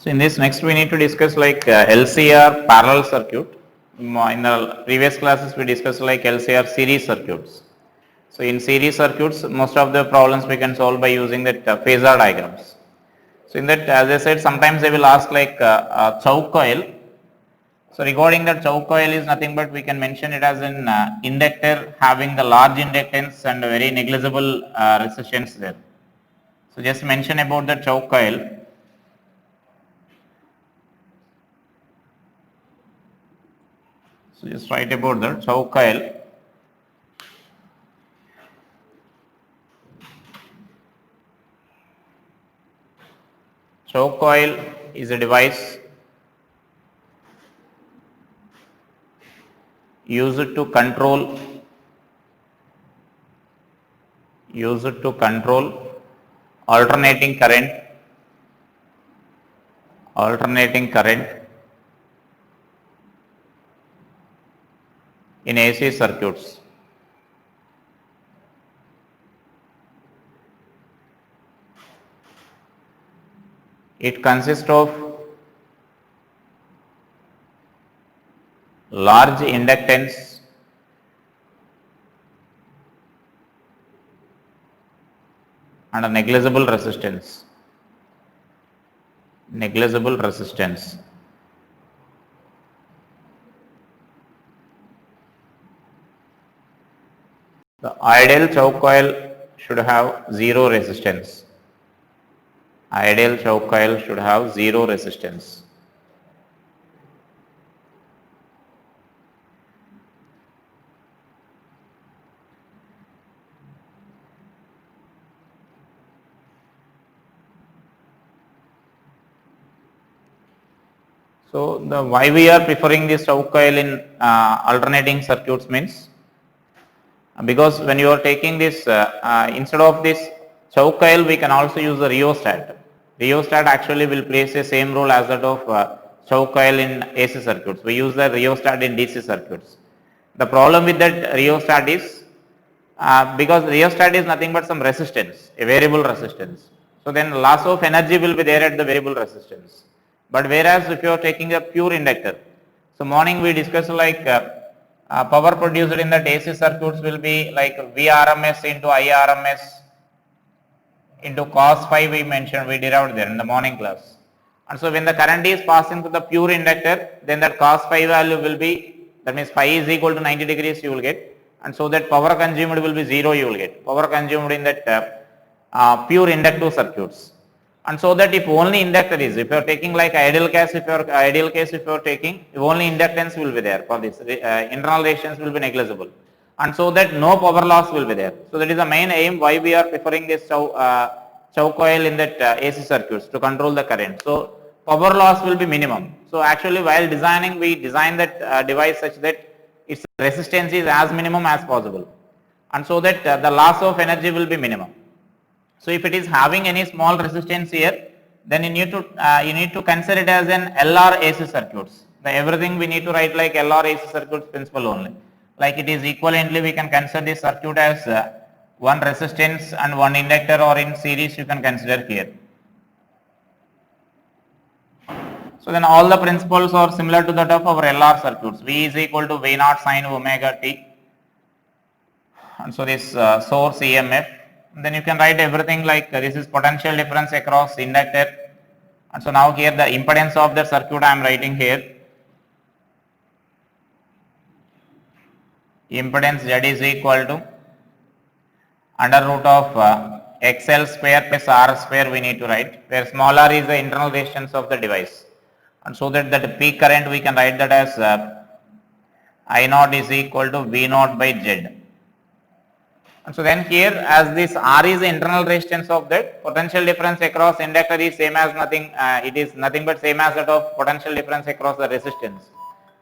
So in this next we need to discuss like LCR parallel circuit. In the previous classes we discussed like LCR series circuits. So in series circuits most of the problems we can solve by using that phasor diagrams. So in that, as I said, sometimes they will ask like choke coil. So regarding that, choke coil is nothing but we can mention it as an inductor having the large inductance and very negligible resistance there. So just mention about the choke coil. So just write about the choke coil. Choke coil is a device used to control alternating current in AC circuits. It consists of large inductance and a negligible resistance. The ideal choke coil should have zero resistance. Ideal choke coil should have zero resistance. So the why we are preferring this choke coil in alternating circuits means because when you are taking this instead of this choke coil we can also use the rheostat. Rheostat actually will plays the same role as that of choke coil in AC circuits. We use the rheostat in DC circuits. The problem with that rheostat is because rheostat is nothing but some resistance, a variable resistance. So then loss of energy will be there at the variable resistance. But whereas if you are taking a pure inductor, so morning we discussed like power produced in the AC circuits will be like Vrms into Irms into cos phi we mentioned, we derived there in the morning class. And so when the current is passing through the pure inductor, then that cos phi value will be, that means phi is equal to 90 degrees you will get, and so that power consumed will be 0 you will get, power consumed in that pure inductive circuits. And so that if only inductor is, if you are taking like ideal case, if you are taking, if only inductance will be there for this, internal resistance will be negligible. And so that no power loss will be there. So that is the main aim why we are preferring this choke coil in that AC circuits to control the current. So power loss will be minimum. So actually while designing, we design that device such that its resistance is as minimum as possible, and so that the loss of energy will be minimum. So if it is having any small resistance here, then you need to consider it as an LR AC circuits. Everything we need to write like LR AC circuits principle only. Like it is equivalently we can consider this circuit as one resistance and one inductor, or in series you can consider here. So then all the principles are similar to that of our LR circuits. V is equal to V naught sine omega t, and so this source EMF. Then you can write everything like this is potential difference across inductor, and so now here the impedance of the circuit I am writing here. Impedance Z is equal to under root of XL square plus R square we need to write, where small r is the internal resistance of the device, and so that peak current we can write that as I naught is equal to V naught by Z. And so then here, as this R is the internal resistance of that, potential difference across inductor is same as nothing, it is nothing but same as that of potential difference across the resistance.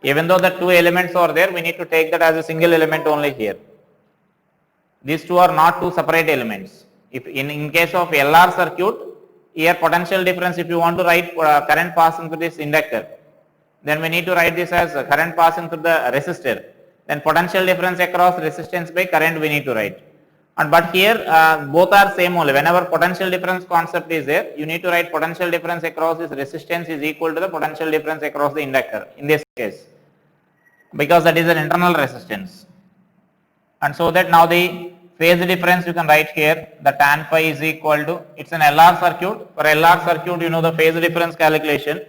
Even though the two elements are there, we need to take that as a single element only here. These two are not two separate elements. If in case of LR circuit, here potential difference, if you want to write current passing through this inductor, then we need to write this as current passing through the resistor. Then potential difference across resistance by current we need to write. And but here both are same only. Whenever potential difference concept is there, you need to write potential difference across this resistance is equal to the potential difference across the inductor in this case, because that is an internal resistance. And so that now the phase difference you can write here, the tan phi is equal to, it's an LR circuit. For LR circuit, you know the phase difference calculation.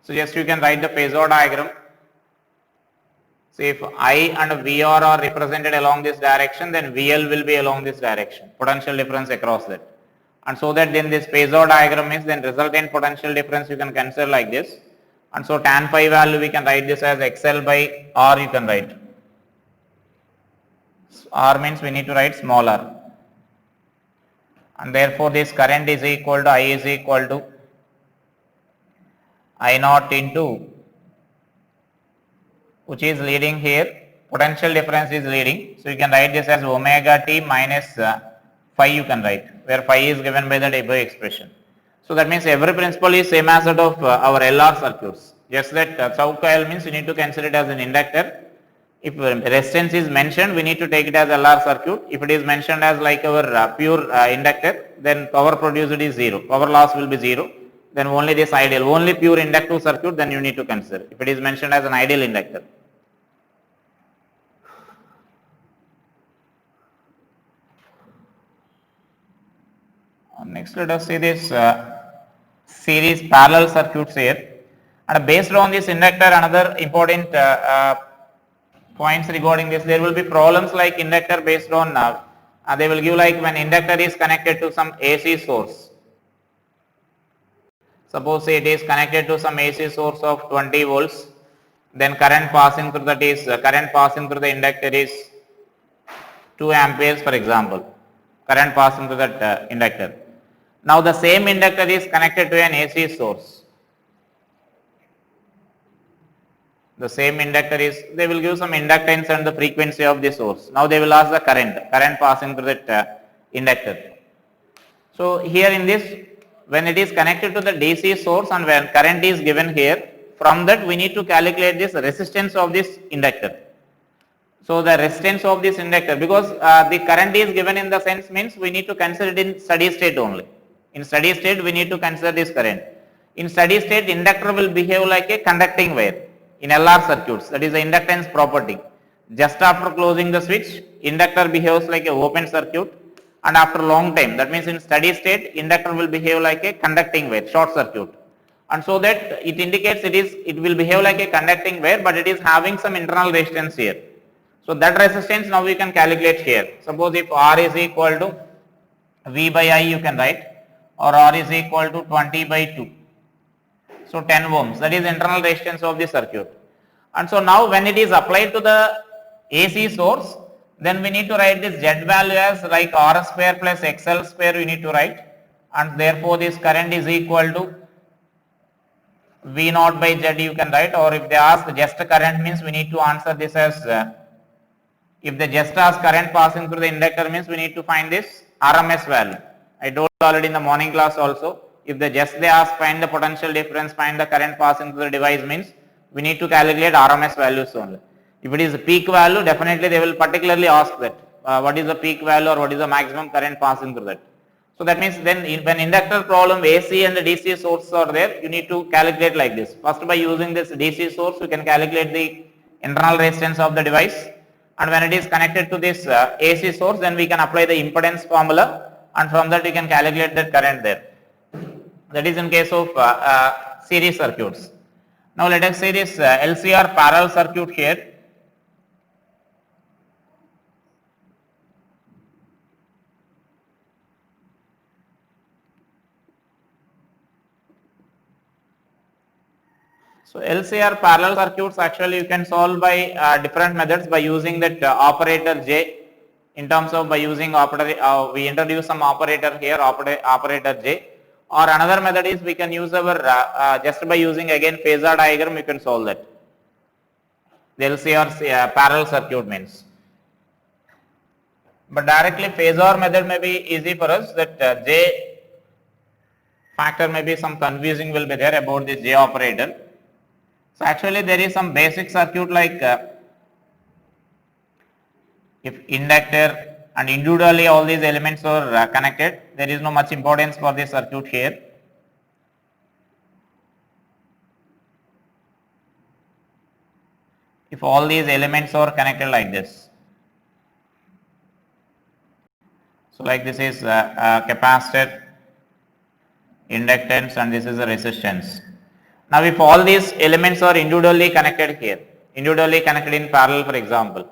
So just you can write the phasor diagram. So if I and VR are represented along this direction, then VL will be along this direction, potential difference across that. And so that then this phasor diagram is then resultant potential difference you can consider like this. And so tan phi value we can write this as XL by R you can write. R means we need to write small r. And therefore this current is equal to I is equal to I naught into, which is leading here, potential difference is leading. So you can write this as omega t minus phi you can write, where phi is given by the above expression. So that means every principle is same as that of our LR circuits. Just that Chow coil means you need to consider it as an inductor. If resistance is mentioned, we need to take it as LR circuit. If it is mentioned as like our pure inductor, then power produced is 0. Power loss will be 0. Then only this ideal, only pure inductive circuit, then you need to consider. If it is mentioned as an ideal inductor. Next, let us see this series parallel circuits here. And based on this inductor, another important points regarding this, there will be problems like inductor based on, they will give like when inductor is connected to some AC source. Suppose it is connected to some AC source of 20 volts, then current passing through that is, current passing through the inductor is 2 amperes for example, current passing through that inductor. Now the same inductor is connected to an AC source. The same inductor is, they will give some inductance and the frequency of the source. Now they will ask the current passing through that inductor. So here in this, when it is connected to the DC source and when current is given here, from that we need to calculate this resistance of this inductor. So the resistance of this inductor, because the current is given in the sense means we need to consider it in steady state only. In steady state we need to consider this current. In steady state inductor will behave like a conducting wire in LR circuits, that is the inductance property. Just after closing the switch, inductor behaves like a open circuit, and after long time, that means in steady state inductor will behave like a conducting wire, short circuit. And so that it indicates it will behave like a conducting wire, but it is having some internal resistance here. So that resistance now we can calculate here. Suppose if R is equal to V by I you can write, or R is equal to 20 by 2. So 10 ohms, that is internal resistance of the circuit. And so now when it is applied to the AC source, then we need to write this Z value as like R square plus XL square we need to write, and therefore this current is equal to V naught by Z you can write, or if they ask just current means we need to answer this as, if they just ask current passing through the inductor means we need to find this RMS value. I told already in the morning class also, if they ask find the potential difference, find the current passing through the device means we need to calculate RMS values only. If it is a peak value, definitely they will particularly ask that what is the peak value or what is the maximum current passing through that. So that means then when inductor problem AC and the DC sources are there, you need to calculate like this. First by using this DC source, you can calculate the internal resistance of the device, and when it is connected to this AC source, then we can apply the impedance formula, and from that we can calculate that current there. That is in case of series circuits. Now let us say this LCR parallel circuit here. So LCR parallel circuits actually you can solve by different methods by using that operator J, in terms of by using operator, we introduce some operator here, operator J, or another method is we can use our just by using again phasor diagram you can solve that. The LCR parallel circuit means. But directly phasor method may be easy for us, that J factor may be some confusing will be there about this J operator. So actually there is some basic circuit like if inductor and individually all these elements are connected, there is no much importance for this circuit here. If all these elements are connected like this. So like this is capacitor, inductance, and this is a resistance. Now if all these elements are individually connected here, individually connected in parallel for example,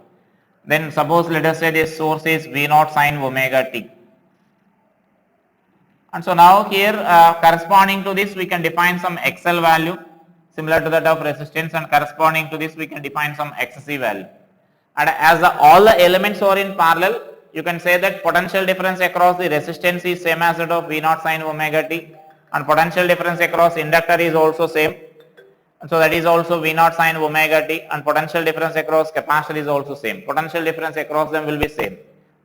then suppose let us say this source is V0 sin omega t. And so now here corresponding to this we can define some XL value similar to that of resistance, and corresponding to this we can define some XC value. And as all the elements are in parallel, you can say that potential difference across the resistance is same as that of V0 sin omega t, and potential difference across inductor is also same. And so that is also V0 sin omega t, and potential difference across capacitor is also same. Potential difference across them will be same.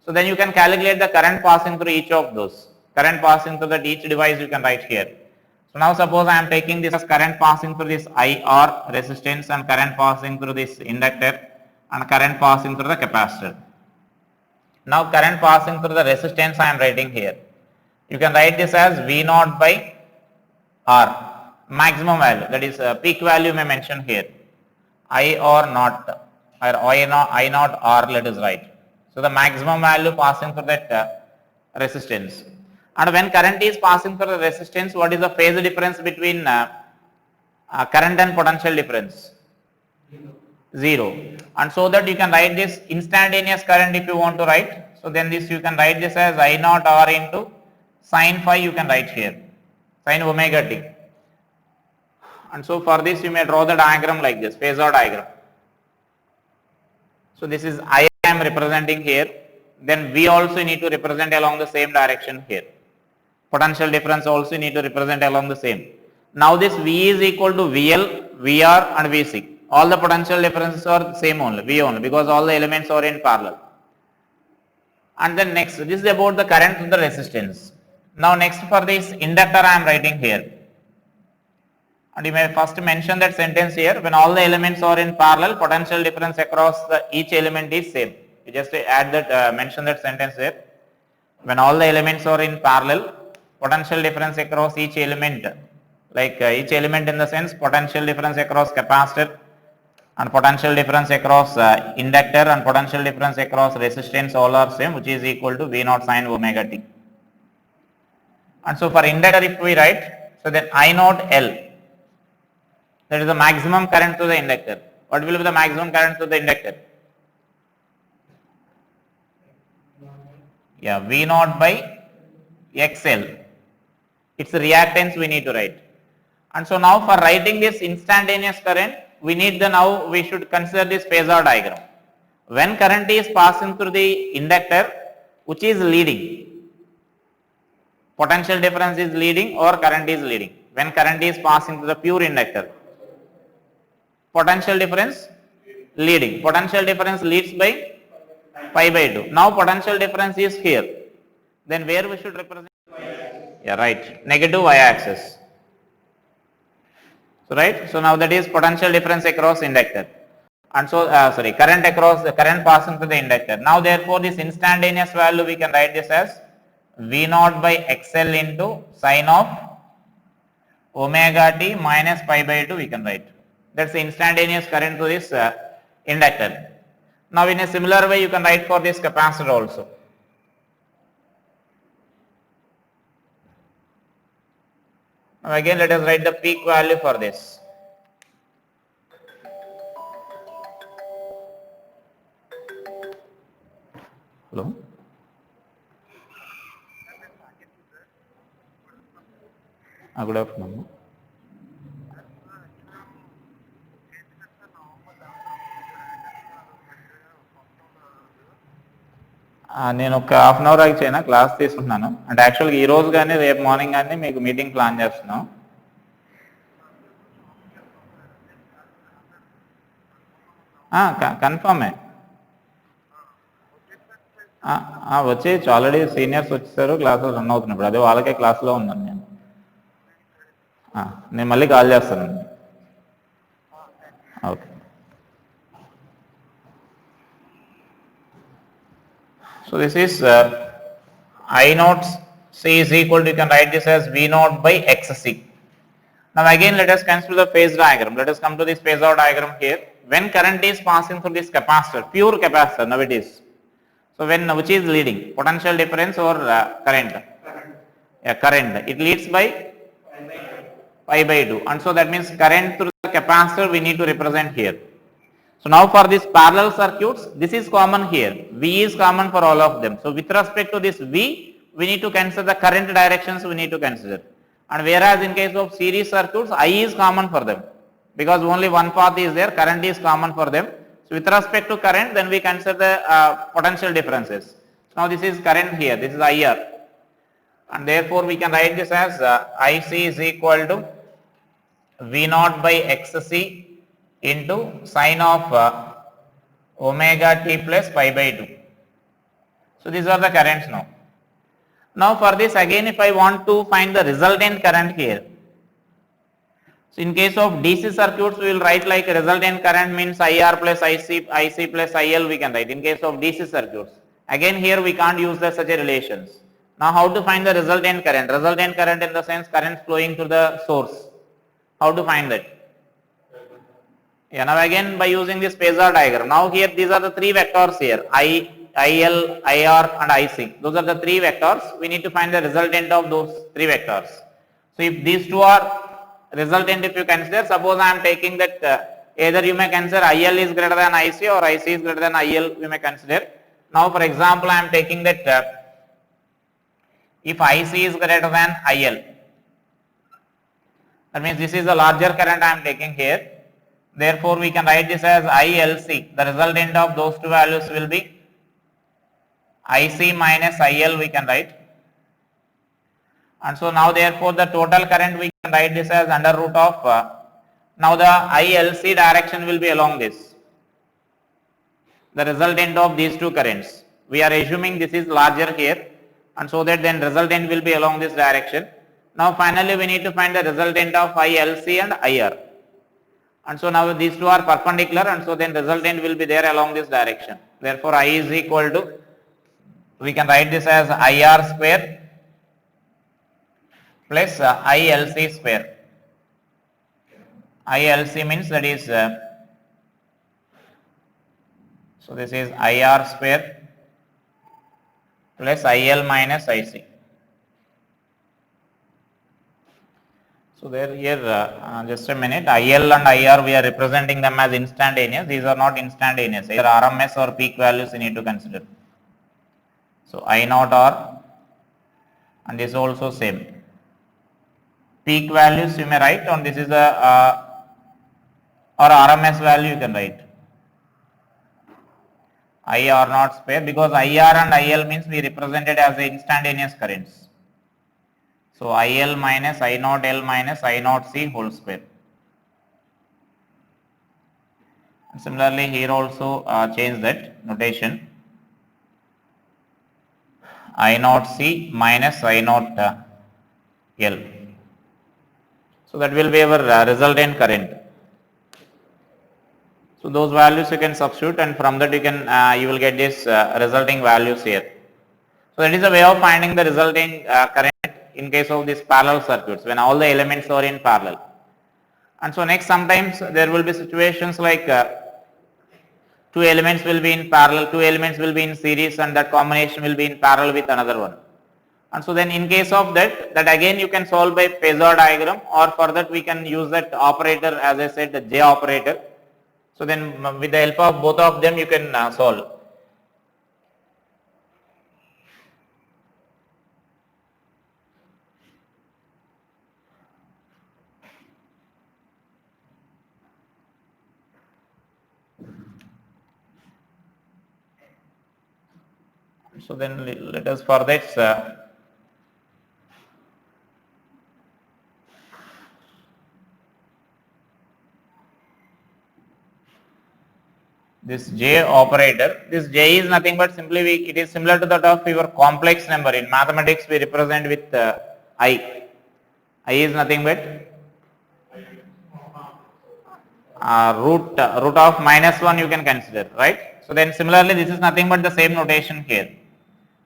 So then you can calculate the current passing through each of those. Current passing through that each device you can write here. So now suppose I am taking this as current passing through this IR resistance, and current passing through this inductor, and current passing through the capacitor. Now current passing through the resistance I am writing here. You can write this as V0 by R. Maximum value, that is peak value may mention here, I or not, or I not R, let us write. So the maximum value passing through that resistance. And when current is passing through the resistance, what is the phase difference between current and potential difference? 0. And so that you can write this instantaneous current if you want to write. So then this you can write this as I naught R into sin phi, you can write here, sin omega t. And so for this you may draw the diagram like this, phasor diagram. So this is I am representing here, then V also need to represent along the same direction here. Potential difference also need to represent along the same. Now this V is equal to VL, VR and VC. All the potential differences are same only, V only, because all the elements are in parallel. And then next, this is about the current to the resistance. Now next for this inductor I am writing here. And you may first mention that sentence here, when all the elements are in parallel, potential difference across each element is same. You just add that, mention that sentence there. When all the elements are in parallel, potential difference across each element, like each element in the sense potential difference across capacitor, and potential difference across inductor, and potential difference across resistance, all are same, which is equal to V0 sin omega t. And so for inductor if we write, so then I naught L, that is the maximum current to the inductor. What will be the maximum current to the inductor? Yeah, V0 by XL. It's the reactance we need to write. And so now for writing this instantaneous current, we need the, now we should consider this phasor diagram. When current is passing through the inductor, which is leading? Potential difference is leading or current is leading? When current is passing through the pure inductor, potential difference leading. Potential difference leads by pi by 2. Now potential difference is here. Then where we should represent? Yeah, right. Negative y-axis. So right. So now that is potential difference across inductor. And so current across the current passing through the inductor. Now therefore this instantaneous value we can write this as V0 by XL into sin of omega t minus pi by 2 we can write. That's the instantaneous current to this inductor. Now in a similar way you can write for this capacitor also. Now again let us write the peak value for this. Hello? Good afternoon. నేను ఒక half an hour ఆగి చేయనా class తీసుకుంటున్నాను అంటే యాక్చువల్గా ఈ రోజు కానీ రేపు మార్నింగ్ కానీ మీకు మీటింగ్ ప్లాన్ చేస్తున్నాం. కన్ఫర్మే వచ్చేయచ్చు, ఆల్రెడీ సీనియర్స్ వచ్చేసారు, క్లాసులు రన్ అవుతున్నాయి ఇప్పుడు, అదే వాళ్ళకే క్లాస్లో ఉన్నాను నేను. నేను మళ్ళీ కాల్ చేస్తానండి. Okay. So this is I naught C is equal to, you can write this as V naught by XC. Now again let us consider the phase diagram. Let us come to this phasor diagram here. When current is passing through this capacitor, pure capacitor now it is. So when which is leading, potential difference or current? Current. It leads by pi by 2, and so that means current through the capacitor we need to represent here. So now for these parallel circuits, this is common here. V is common for all of them. So with respect to this V, we need to consider the current directions we need to consider. And whereas in case of series circuits, I is common for them because only one path is there, current is common for them. So with respect to current, then we consider the potential differences. So now this is current here, this is IR. And therefore we can write this as IC is equal to V naught by XC into sine of omega t plus pi by 2. So these are the currents now. Now for this again if I want to find the resultant current here. So in case of DC circuits we will write like resultant current means IR plus IC plus IL we can write in case of DC circuits. Again here we can't use such a relations. Now how to find the resultant current? Resultant current in the sense current flowing through the source. How to find that? Yeah, now again by using this phasor diagram. Now here these are the three vectors here, IL, IR and IC. Those are the three vectors. We need to find the resultant of those three vectors. So if these two are resultant, if you consider, suppose I am taking that either you may consider IL is greater than IC or IC is greater than IL, we may consider. Now for example, I am taking that if IC is greater than IL, that means this is the larger current I am taking here. Therefore, we can write this as ILC. The resultant of those two values will be IC minus IL we can write. And so now therefore the total current we can write this as under root of, now the ILC direction will be along this. The resultant of these two currents. We are assuming this is larger here and so that then resultant will be along this direction. Now finally we need to find the resultant of ILC and IR. And so now these two are perpendicular and so then resultant will be there along this direction. Therefore I is equal to, we can write this as IR square plus ILC square. ILC means that is, so this is IR square plus IL minus IC. So there here just a minute, IL and IR we are representing them as instantaneous. These are not instantaneous. Either RMS or peak values you need to consider. So I naught R and this also same. Peak values you may write on this is a or RMS value you can write. IR naught square because IR and IL means we represented as the instantaneous currents. So IL minus I naught L minus I naught C whole square. And similarly here also change that notation. I naught C minus I naught L. So that will be our resultant current. So those values you can substitute and from that you can you will get this resulting values here. So that is a way of finding the resulting current in case of these parallel circuits when all the elements are in parallel. And so next sometimes there will be situations like two elements will be in parallel, two elements will be in series and that combination will be in parallel with another one. And so then in case of that again you can solve by phasor diagram or for that we can use that operator as I said the J operator. So then with the help of both of them you can solve. So then let us for this this J operator, this J is nothing but simply it is similar to that of your complex number. In mathematics we represent with I. I is nothing but root of minus 1 you can consider, right? So then similarly this is nothing but the same notation here.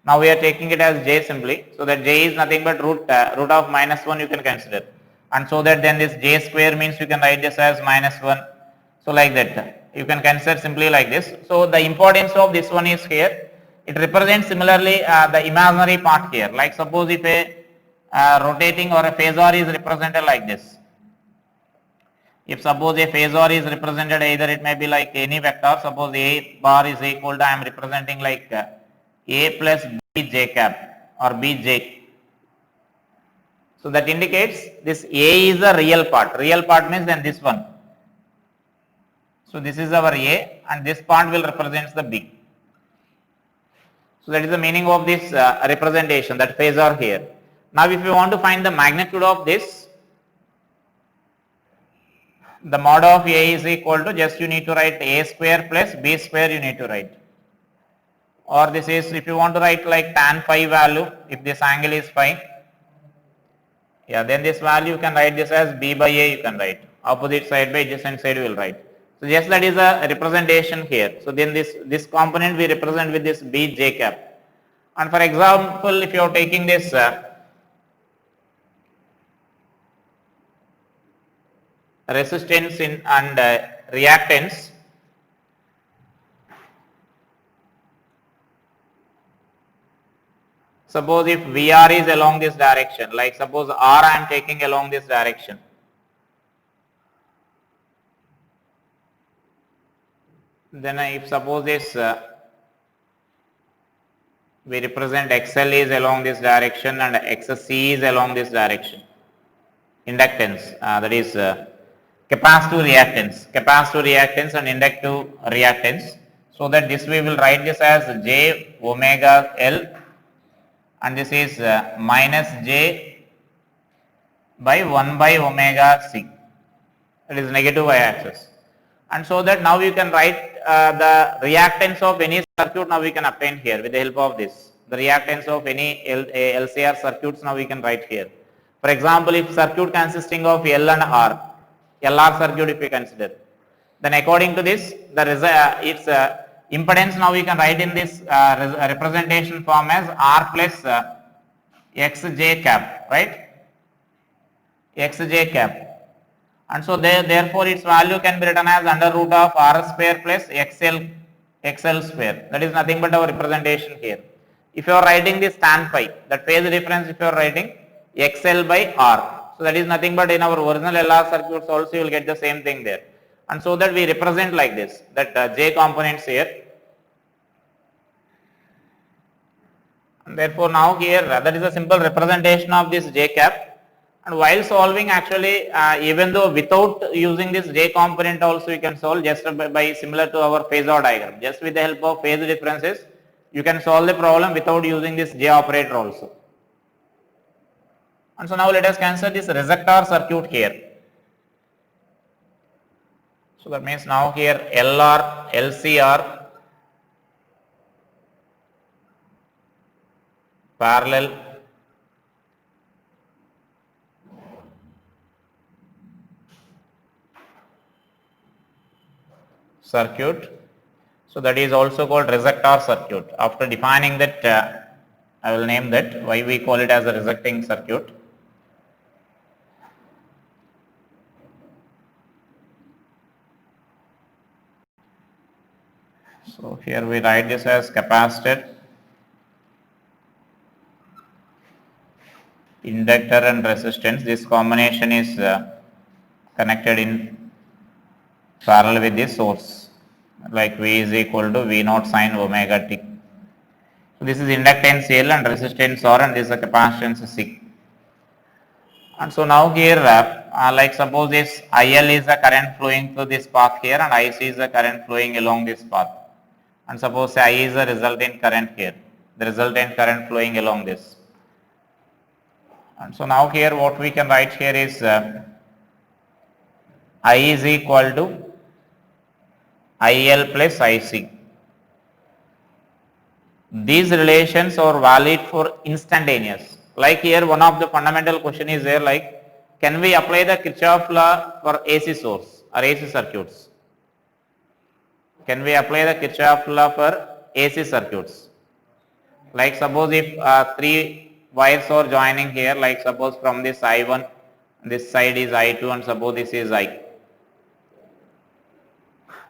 Now we are taking it as j simply, so that j is nothing but root of -1 you can consider, and so that then this j square means you can write this as -1. So like that you can consider simply like this. So the importance of this one is here. It represents similarly the imaginary part here. Like suppose if a rotating or a phasor is represented like this. If suppose a phasor is represented, either it may be like any vector, suppose a bar is equal to, I am representing like a plus b j cap or b j. So that indicates this a is the real part. Real part means then this one. So this is our a and this part will represent the b. So that is the meaning of this representation, that phasor here. Now if you want to find the magnitude of this, the mod of a is equal to, just you need to write a square plus b square you need to write. Or this is, if you want to write like tan phi value, if this angle is phi, yeah, then this value you can write this as b by a you can write. Opposite side by adjacent side you will write. So just that is a representation here. So then this component we represent with this b j cap. And for example, if you are taking this resistance and reactance, suppose if VR is along this direction, like suppose R I am taking along this direction. Then if suppose this we represent XL is along this direction and XC is along this direction. Inductance, that is capacitive reactance and inductive reactance. So that this we will write this as j omega L, and this is minus j by 1 by omega c. It is negative y-axis. And so that now you can write the reactance of any circuit. Now we can obtain here with the help of this. The reactance of any LCR circuits now we can write here. For example, if circuit consisting of L and R, LR circuit if we consider, then according to this, its impedance now we can write in this representation form as R plus xj cap, right? Xj cap. And so therefore its value can be written as under root of R square plus XL square. That is nothing but our representation here. If you are writing this tan phi, that phase difference if you are writing XL by R. So that is nothing but in our original LR circuits also you will get the same thing there. And so that we represent like this, that J components here. And therefore now here that is a simple representation of this J cap. And while solving, actually even though without using this J component also you can solve just by similar to our phasor diagram. Just with the help of phase differences you can solve the problem without using this J operator also. And so now let us consider this resistor circuit here. So that means now here LR, LCR, parallel, circuit. So that is also called resistor circuit. After defining that, I will name that why we call it as a resisting circuit. So here we write this as capacitor, inductor and resistance. This combination is connected in parallel with this source, like V is equal to V naught sine omega t. So this is inductance L and resistance R, and this is a capacitance C. And so now here like suppose this IL is the current flowing through this path here and IC is the current flowing along this path. And suppose I is the resultant current here, the resultant current flowing along this. And so now here what we can write here is I is equal to IL plus IC. These relations are valid for instantaneous. Like here one of the fundamental question is there, like can we apply the Kirchhoff law for AC source or AC circuits? Can we apply the Kirchhoff law for AC circuits? Like suppose if three wires are joining here, like suppose from this I1, this side is I2 and suppose this is I.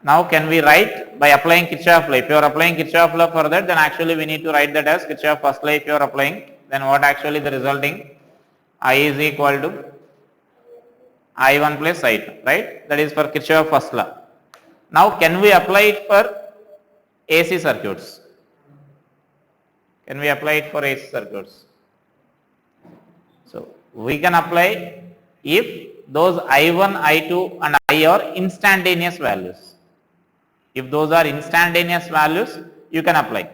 Now can we write by applying Kirchhoff law? If you are applying Kirchhoff law for that, then actually we need to write that as Kirchhoff first law if you are applying. Then what actually the resulting I is equal to I1 plus I2, right? That is for Kirchhoff first law. Now can we apply it for AC circuits? Can we apply it for AC circuits? So we can apply if those I1, I2 and I are instantaneous values. If those are instantaneous values, you can apply.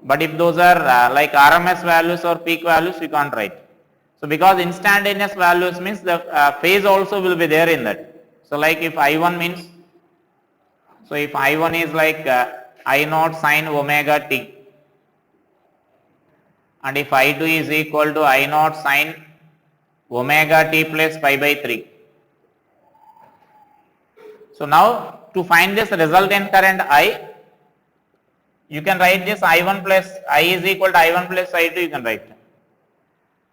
But if those are like RMS values or peak values, you can't write. So because instantaneous values means the phase also will be there in that. So like if I1 means, so if I1 is like I0 sine omega t, and if I2 is equal to I0 sine omega t plus pi by 3. So now to find this resultant current I, you can write this I1 plus I is equal to I1 plus I2, you can write.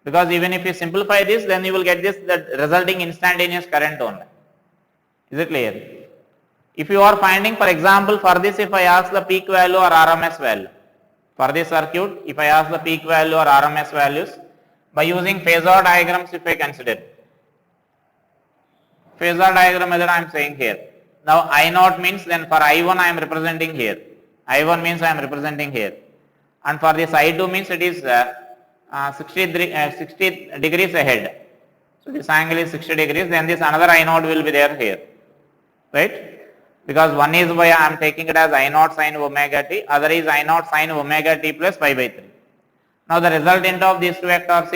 Because even if you simplify this, then you will get this, the resulting instantaneous current only. Is it clear? If you are finding, for example, for this if I ask the peak value or RMS value, for this circuit, if I ask the peak value or RMS values, by using phasor diagrams if I consider. Phasor diagram method I am saying here. Now I0 means then for I1 I am representing here. I1 means I am representing here. And for this I2 means it is 60 degrees ahead. So this angle is 60 degrees, then this another I0 will be there here. Right? Because one is by I am taking it as I0 sine omega t, other is I0 sine omega t plus pi by 3. Now the resultant of these two vectors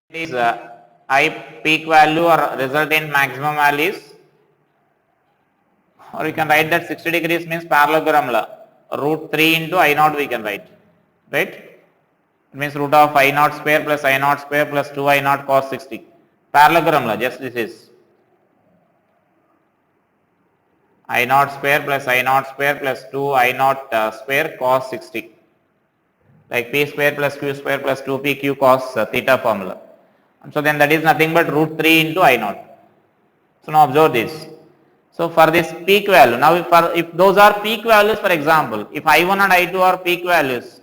is I peak value or resultant maximum value is, or you can write that 60 degrees means parallelogram law, root 3 into I0 we can write, right? It means root of I0 square plus I0 square plus 2 I0 cos 60. Parallelogram law, just this is I0 square plus I0 square plus 2 I0 square cos 60. Like p square plus q square plus 2pq cos theta formula. And so then that is nothing but root 3 into I0. So now observe this. So for this peak value, now if those are peak values, for example, if I1 and I2 are peak values,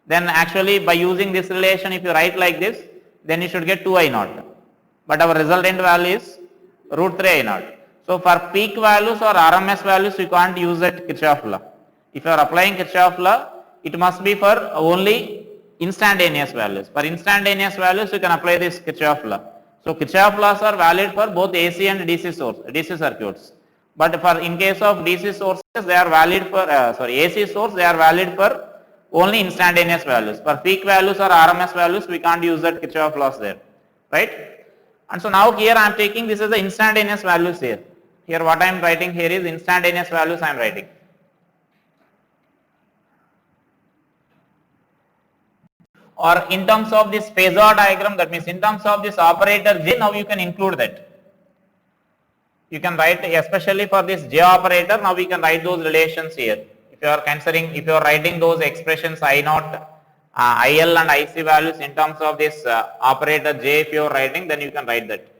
then actually by using this relation, if you write like this, then you should get 2 I0. But our resultant value is root 3 I0. So for peak values or RMS values, you can't use that Kirchhoff law. If you are applying Kirchhoff law, it must be for only instantaneous values. For instantaneous values, you can apply this Kirchhoff law. So Kirchhoff laws are valid for both AC and DC circuits. But for in case of DC sources, they are valid for AC source, they are valid for only instantaneous values. For peak values or RMS values, we can't use that Kirchhoff laws there, right? And so now here I am taking this as the instantaneous values here. Here what I am writing here is instantaneous values I am writing. Or in terms of this phasor diagram, that means in terms of this operator J, now you can include that. You can write, especially for this J operator, now we can write those relations here. If you are considering, if you are writing those expressions I0, IL and IC values in terms of this operator J, if you are writing, then you can write that.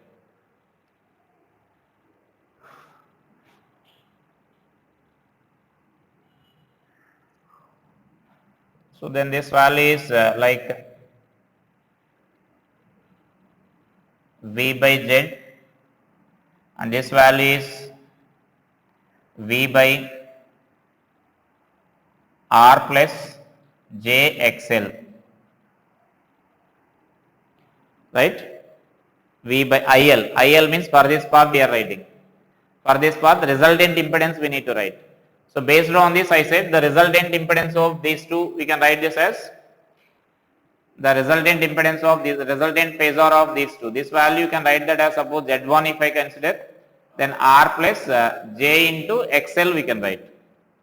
So then this value is like V by Z, and this value is V by R plus JXL, right? V by IL. IL means for this part we are writing. For this part, the resultant impedance we need to write. So based on this, I said the resultant impedance of these two, we can write this as the resultant impedance of this, resultant phasor of these two. This value you can write that as suppose Z1 if I consider, then R plus J into XL we can write,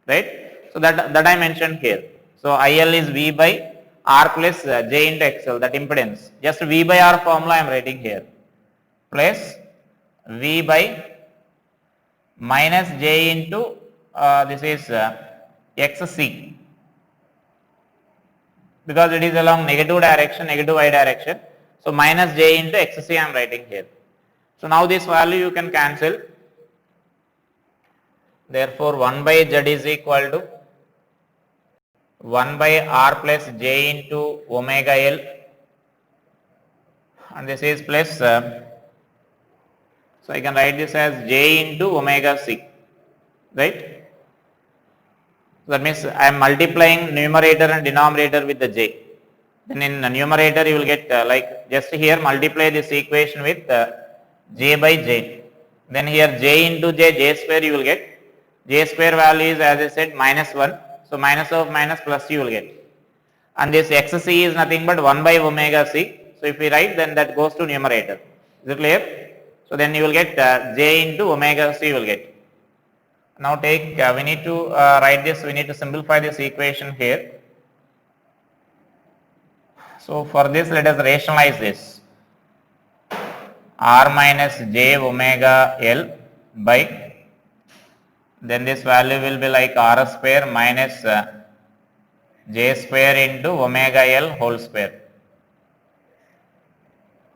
right? So that I mentioned here. So IL is V by R plus J into XL, that impedance. Just V by R formula I am writing here, plus V by minus J into this is XC. because it is along negative direction, negative y direction. So minus j into xc I am writing here. So now this value you can cancel. Therefore 1 by z is equal to 1 by r plus j into omega L, and this is plus, so I can write this as j into omega c, right? So that means I am multiplying numerator and denominator with the j. Then in the numerator you will get like just here multiply this equation with j by j. Then here j into j square you will get. J square value is, as I said, minus 1. So minus of minus plus you will get. And this xc is nothing but 1 by omega c. So if we write, then that goes to numerator. Is it clear? So then you will get j into omega c you will get. Now take, we need to write this, we need to simplify this equation here. So for this let us rationalize this. R minus j omega L by, then this value will be like r square minus j square into omega L whole square.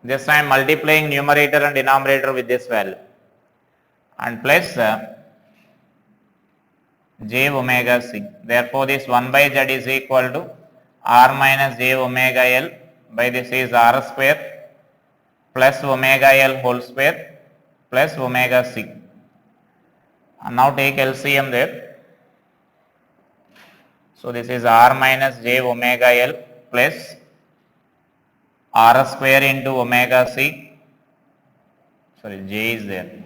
This time multiplying numerator and denominator with this value, and plus j omega c. Therefore this 1 by z is equal to r minus j omega L by this is r square plus omega L whole square plus omega c. And now take LCM there. So this is r minus j omega L plus r square into omega c, sorry j is there.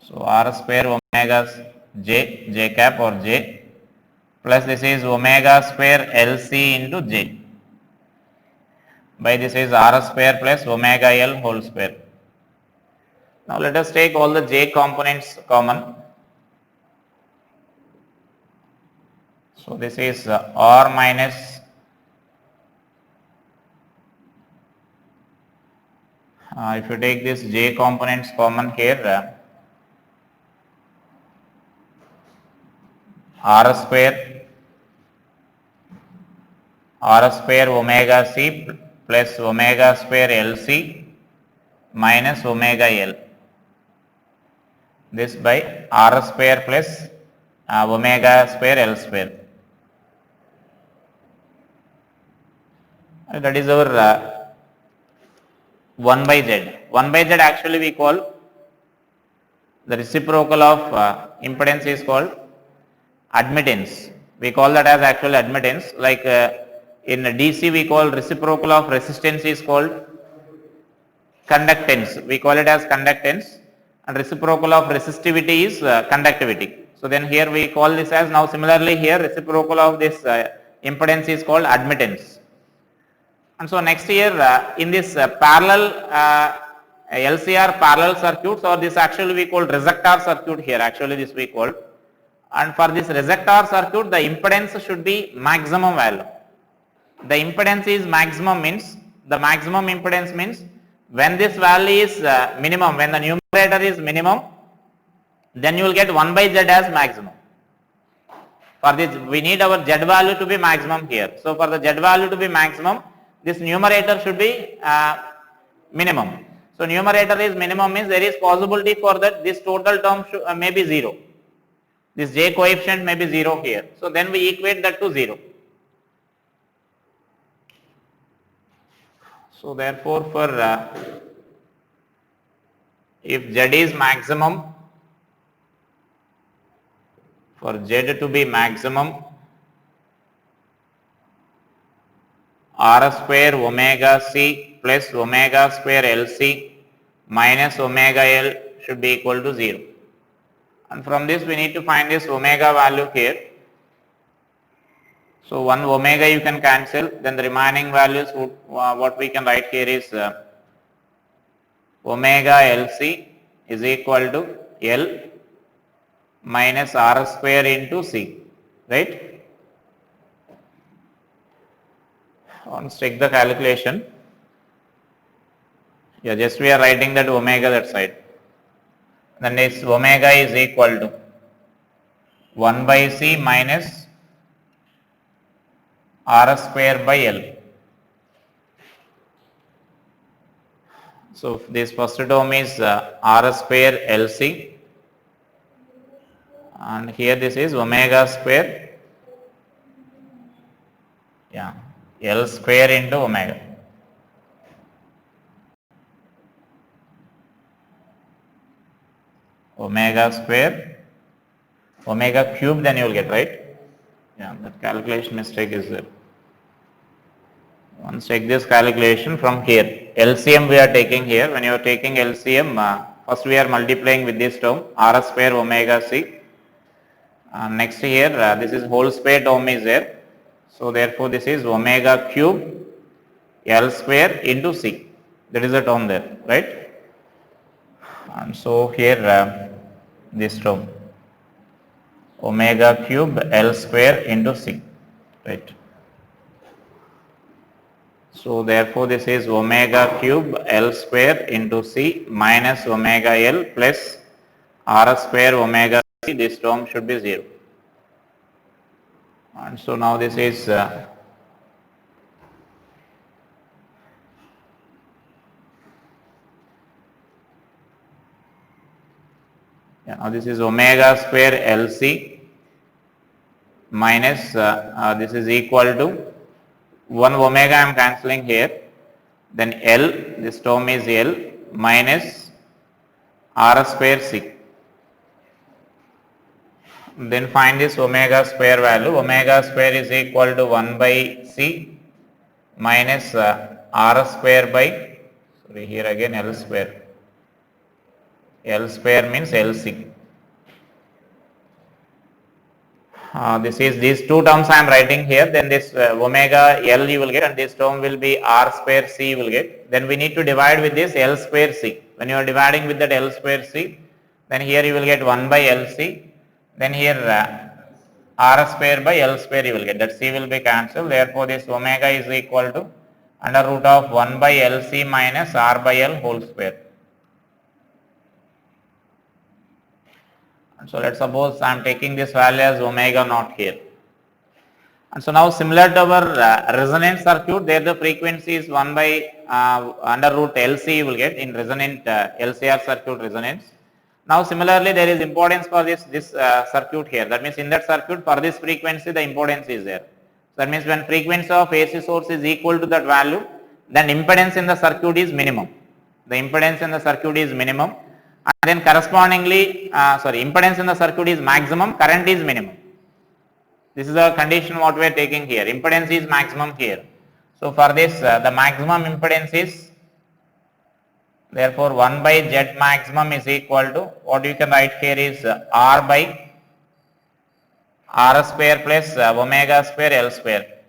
So r square omega j cap or j plus this is omega square LC into j by this is r square plus omega L whole square. Now let us take all the j components common. So this is r minus if you take this j components common here, r square omega c plus omega square LC minus omega L, this by r square plus omega square L square. That is our 1 by z. 1 by z actually we call the reciprocal of impedance is called admittance. We call that as actual admittance. Like in DC we call reciprocal of resistance is called conductance. We call it as conductance, and reciprocal of resistivity is conductivity. So then here we call this as, now similarly here reciprocal of this impedance is called admittance. And so next year in this parallel LCR parallel circuits, or this actually we call resistor circuit here, actually this we call. And for this resistor circuit the impedance should be maximum value. The impedance is maximum means, the maximum impedance means when this value is minimum, when the numerator is minimum, then you will get 1 by z as maximum. For this we need our z value to be maximum here. So for the z value to be maximum, this numerator should be minimum. So numerator is minimum means there is possibility for that this total term may be 0. This j coefficient may be 0 here. So then we equate that to 0. So therefore for if z is maximum, for z to be maximum, r square omega c plus omega square LC minus omega L should be equal to 0. And from this we need to find this omega value here. So 1 omega you can cancel, then the remaining values would, what we can write here is omega LC is equal to L minus r square into c, right? Let's take the calculation. Yeah, just we are writing that omega that side. Then this omega is equal to 1 by c minus Rs square by L. So this first term is Rs square Lc, and here this is omega square, yeah, L square into omega. Omega square, omega cube, then you will get, right? Yeah, that calculation mistake is there. Once take this calculation from here, LCM we are taking here. When you are taking LCM, first we are multiplying with this term Rs square omega c. Next here, this is whole square term is there. So therefore this is omega cube L square into c. That is the term there, right? And so here this term omega cube L square into c, right? So therefore this is omega cube L square into c minus omega L plus R square omega c. This term should be 0. And so now this is now this is omega square Lc minus this is equal to 1 omega I am cancelling here, then L, this term is L minus R square c. Then find this omega square value. Omega square is equal to 1 by c minus R square by, sorry, here again L square. L square means Lc. This is these two terms I am writing here, then this omega L you will get, and this term will be R square c you will get. Then we need to divide with this L square c. When you are dividing with that L square c, then here you will get 1 by Lc, then here R square by L square you will get, that c will be cancelled. Therefore this omega is equal to under root of 1 by Lc minus R by L whole square. And so let's suppose I am taking this value as omega naught here. And so now similar to our resonant circuit, there the frequency is 1 by under root Lc you will get in resonant LCR circuit resonance. Now similarly there is impedance for this circuit here. That means in that circuit for this frequency the impedance is there. So that means when frequency of AC source is equal to that value, then impedance in the circuit is minimum. The impedance in the circuit is minimum. And then correspondingly, impedance in the circuit is maximum, current is minimum. This is the condition what we are taking here. Impedance is maximum here. So for this, the maximum impedance is, therefore 1 by Z maximum is equal to, what you can write here is R by R square plus omega square L square.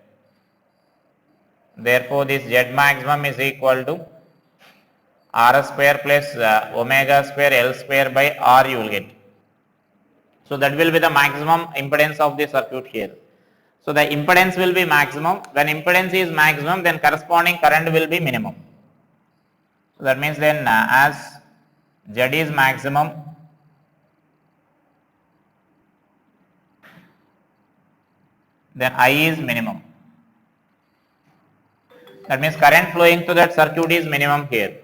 Therefore this Z maximum is equal to R square plus omega square L square by R you will get. So that will be the maximum impedance of the circuit here. So the impedance will be maximum. When impedance is maximum, then corresponding current will be minimum. So that means then as Z is maximum, then I is minimum. That means current flowing to that circuit is minimum here.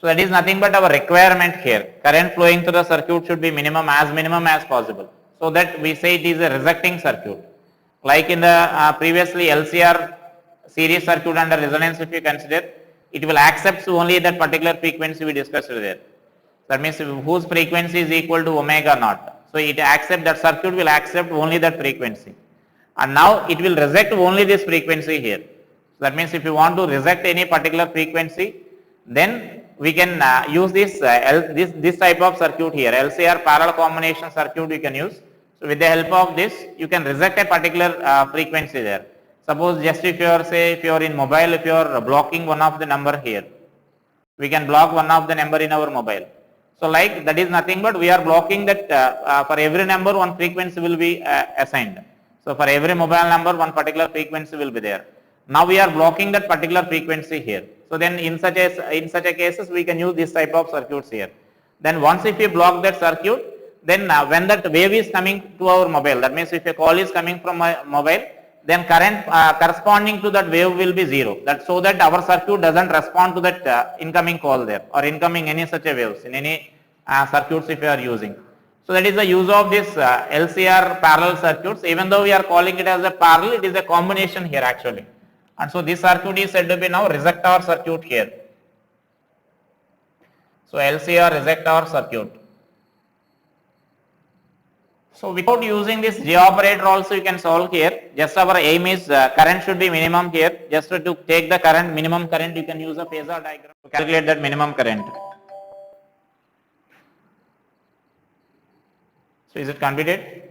So that is nothing but our requirement here. Current flowing to the circuit should be minimum as possible. So that we say it is a rejecting circuit. Like in the previously LCR series circuit under resonance, if you consider, it will accept only that particular frequency we discussed there. That means whose frequency is equal to omega naught. So it accept, that circuit will accept only that frequency. And now it will reject only this frequency here. So that means if you want to reject any particular frequency, then we can use this type of circuit here, LCR parallel combination circuit you can use. So with the help of this, you can reject a particular frequency there. Suppose just if you are, say, if you are in mobile, if you are blocking one of the number here, we can block one of the number in our mobile. So like that is nothing but we are blocking that for every number one frequency will be assigned. So for every mobile number one particular frequency will be there. Now we are blocking that particular frequency here. So then in such a cases we can use this type of circuits here. Then once if we block that circuit, then when that wave is coming to our mobile, that means if a call is coming from my mobile, then current corresponding to that wave will be 0. That so that our circuit doesn't respond to that incoming call there or incoming any such a waves in any circuits if you are using. So that is the use of this LCR parallel circuits. Even though we are calling it as a parallel, it is a combination here actually. And so this circuit is said to be now resistor circuit here. So LCR resistor circuit. So without using this J operator also you can solve here. Just our aim is current should be minimum here. Just to take the current, minimum current, you can use a phasor diagram to calculate that minimum current. So is it completed?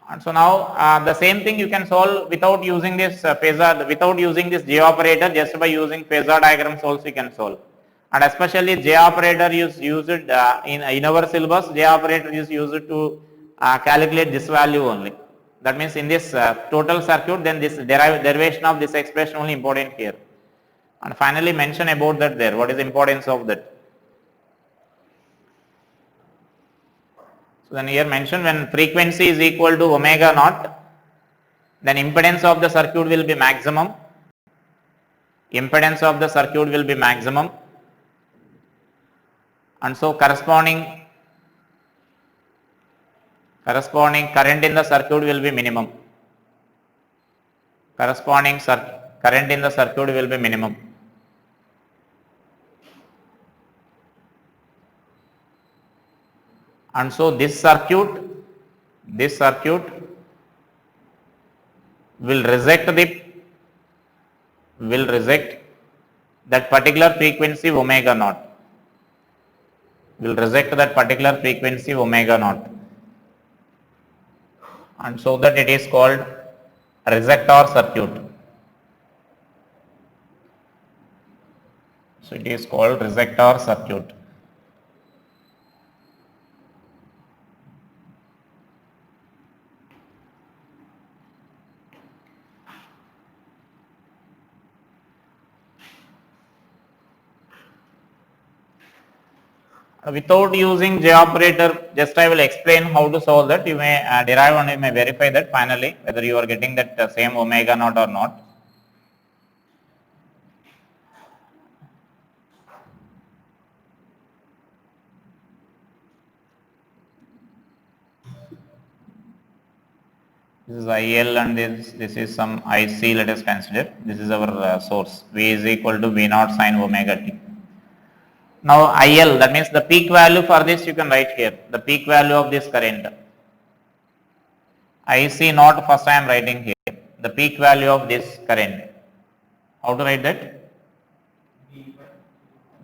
And so now the same thing you can solve without using this phasor, without using this J operator, just by using phasor diagrams also you can solve. And especially J operator is used in our syllabus. J operator is used to calculate this value only. That means in this total circuit, then this derivation of this expression only important here. And finally mention about that there. What is the importance of that? So then here mention when frequency is equal to omega naught, then impedance of the circuit will be maximum. Impedance of the circuit will be maximum. And so corresponding current in the circuit will be minimum. Corresponding current in the circuit will be minimum. And so this circuit will reject that particular frequency omega naught. Will reject that particular frequency omega naught. And so that it is called resistor circuit. So it is called resistor circuit. Without using J operator, just I will explain how to solve that. You may derive and you may verify that finally whether you are getting that same omega naught or not. This is IL and this is some IC, let us consider. This is our source. V is equal to V naught sine omega t. Now IL, that means the peak value for this you can write here, the peak value of this current. IC naught first I am writing here, the peak value of this current. How to write that?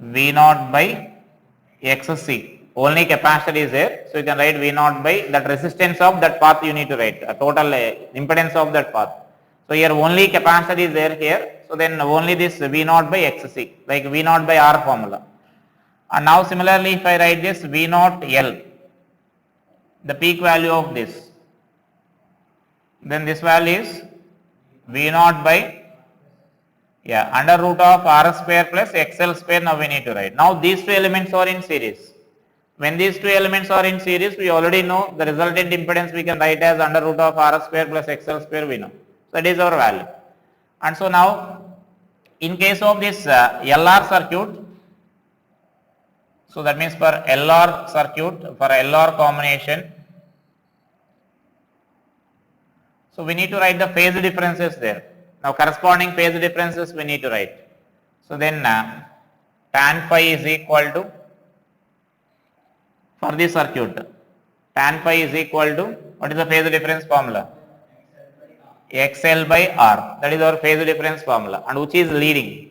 V naught by XC. Only capacitor is there, so you can write V naught by that resistance of that path you need to write, a total impedance of that path. So here only capacitor is there here, so then only this V naught by XC, like V naught by R formula. And now similarly if I write this V naught L, the peak value of this, then this value is V naught by under root of R square plus XL square. Now we need to write. Now these two elements are in series. When these two elements are in series, we already know the resultant impedance we can write as under root of R square plus XL square we know. So that is our value. And so now in case of this LR circuit, so that means for LR circuit, for LR combination, so we need to write the phase differences there. Now corresponding phase differences we need to write. So then tan phi is equal to, for this circuit, tan phi is equal to, what is the phase difference formula? XL by R, that is our phase difference formula, and which is leading?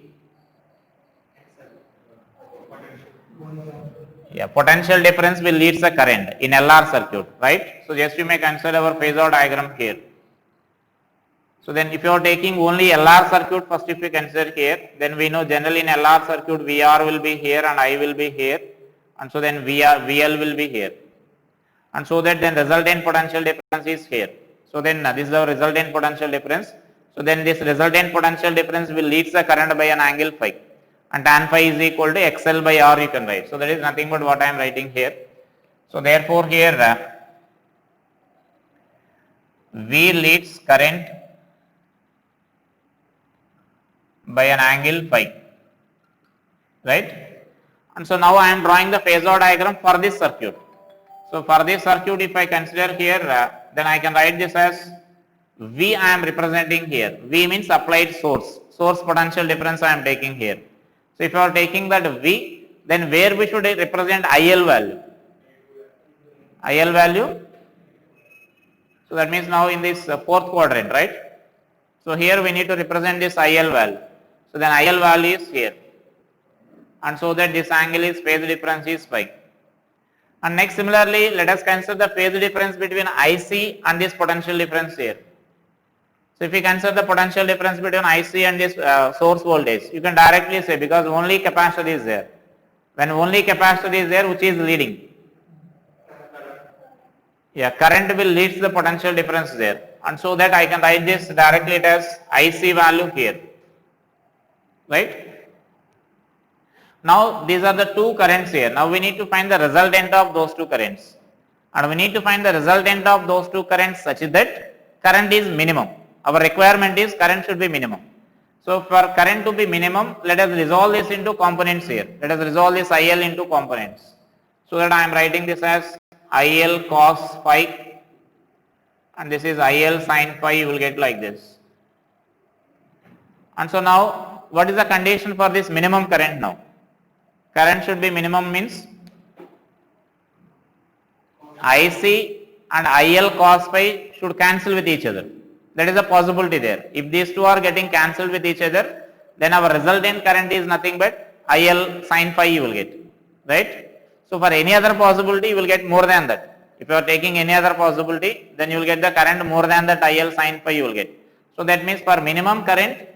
Potential difference will lead the current in LR circuit, right? So just you may consider our phasor diagram here. So then if you are taking only LR circuit, first if you consider here, then we know generally in LR circuit VR will be here and I will be here, and so then VL will be here, and so that then resultant potential difference is here. So then this is our resultant potential difference. So then this resultant potential difference will lead the current by an angle phi, and tan phi is equal to XL by R you can write. So that is nothing but what I am writing here. So therefore here V leads current by an angle phi, right? And so now I am drawing the phasor diagram for this circuit. So for this circuit, if I consider here, then I can write this as V I am representing here. V means applied source potential difference I am taking here. So if you are taking that V, then where we should represent IL value? IL value. So that means now in this fourth quadrant, right? So here we need to represent this IL value. So then IL value is here. And so that this angle is phase difference is phi. And next similarly, let us consider the phase difference between IC and this potential difference here. So if we consider the potential difference between IC and this source voltage, you can directly say because only capacitor is there. When only capacitor is there, which is leading? Yeah, current will lead the potential difference there. And so that I can write this directly as IC value here. Right? Now these are the two currents here. Now we need to find the resultant of those two currents. And we need to find the resultant of those two currents such that current is minimum. Our requirement is current should be minimum. So for current to be minimum, let us resolve this into components here. Let us resolve this IL into components. So that I am writing this as IL cos phi and this is IL sin phi, you will get like this. And so now what is the condition for this minimum current now? Current should be minimum means IC and IL cos phi should cancel with each other. That is a possibility there. If these two are getting cancelled with each other, then our resultant current is nothing but IL sin phi you will get, right? So for any other possibility, you will get more than that. If you are taking any other possibility, then you will get the current more than that IL sin phi you will get. So that means for minimum current,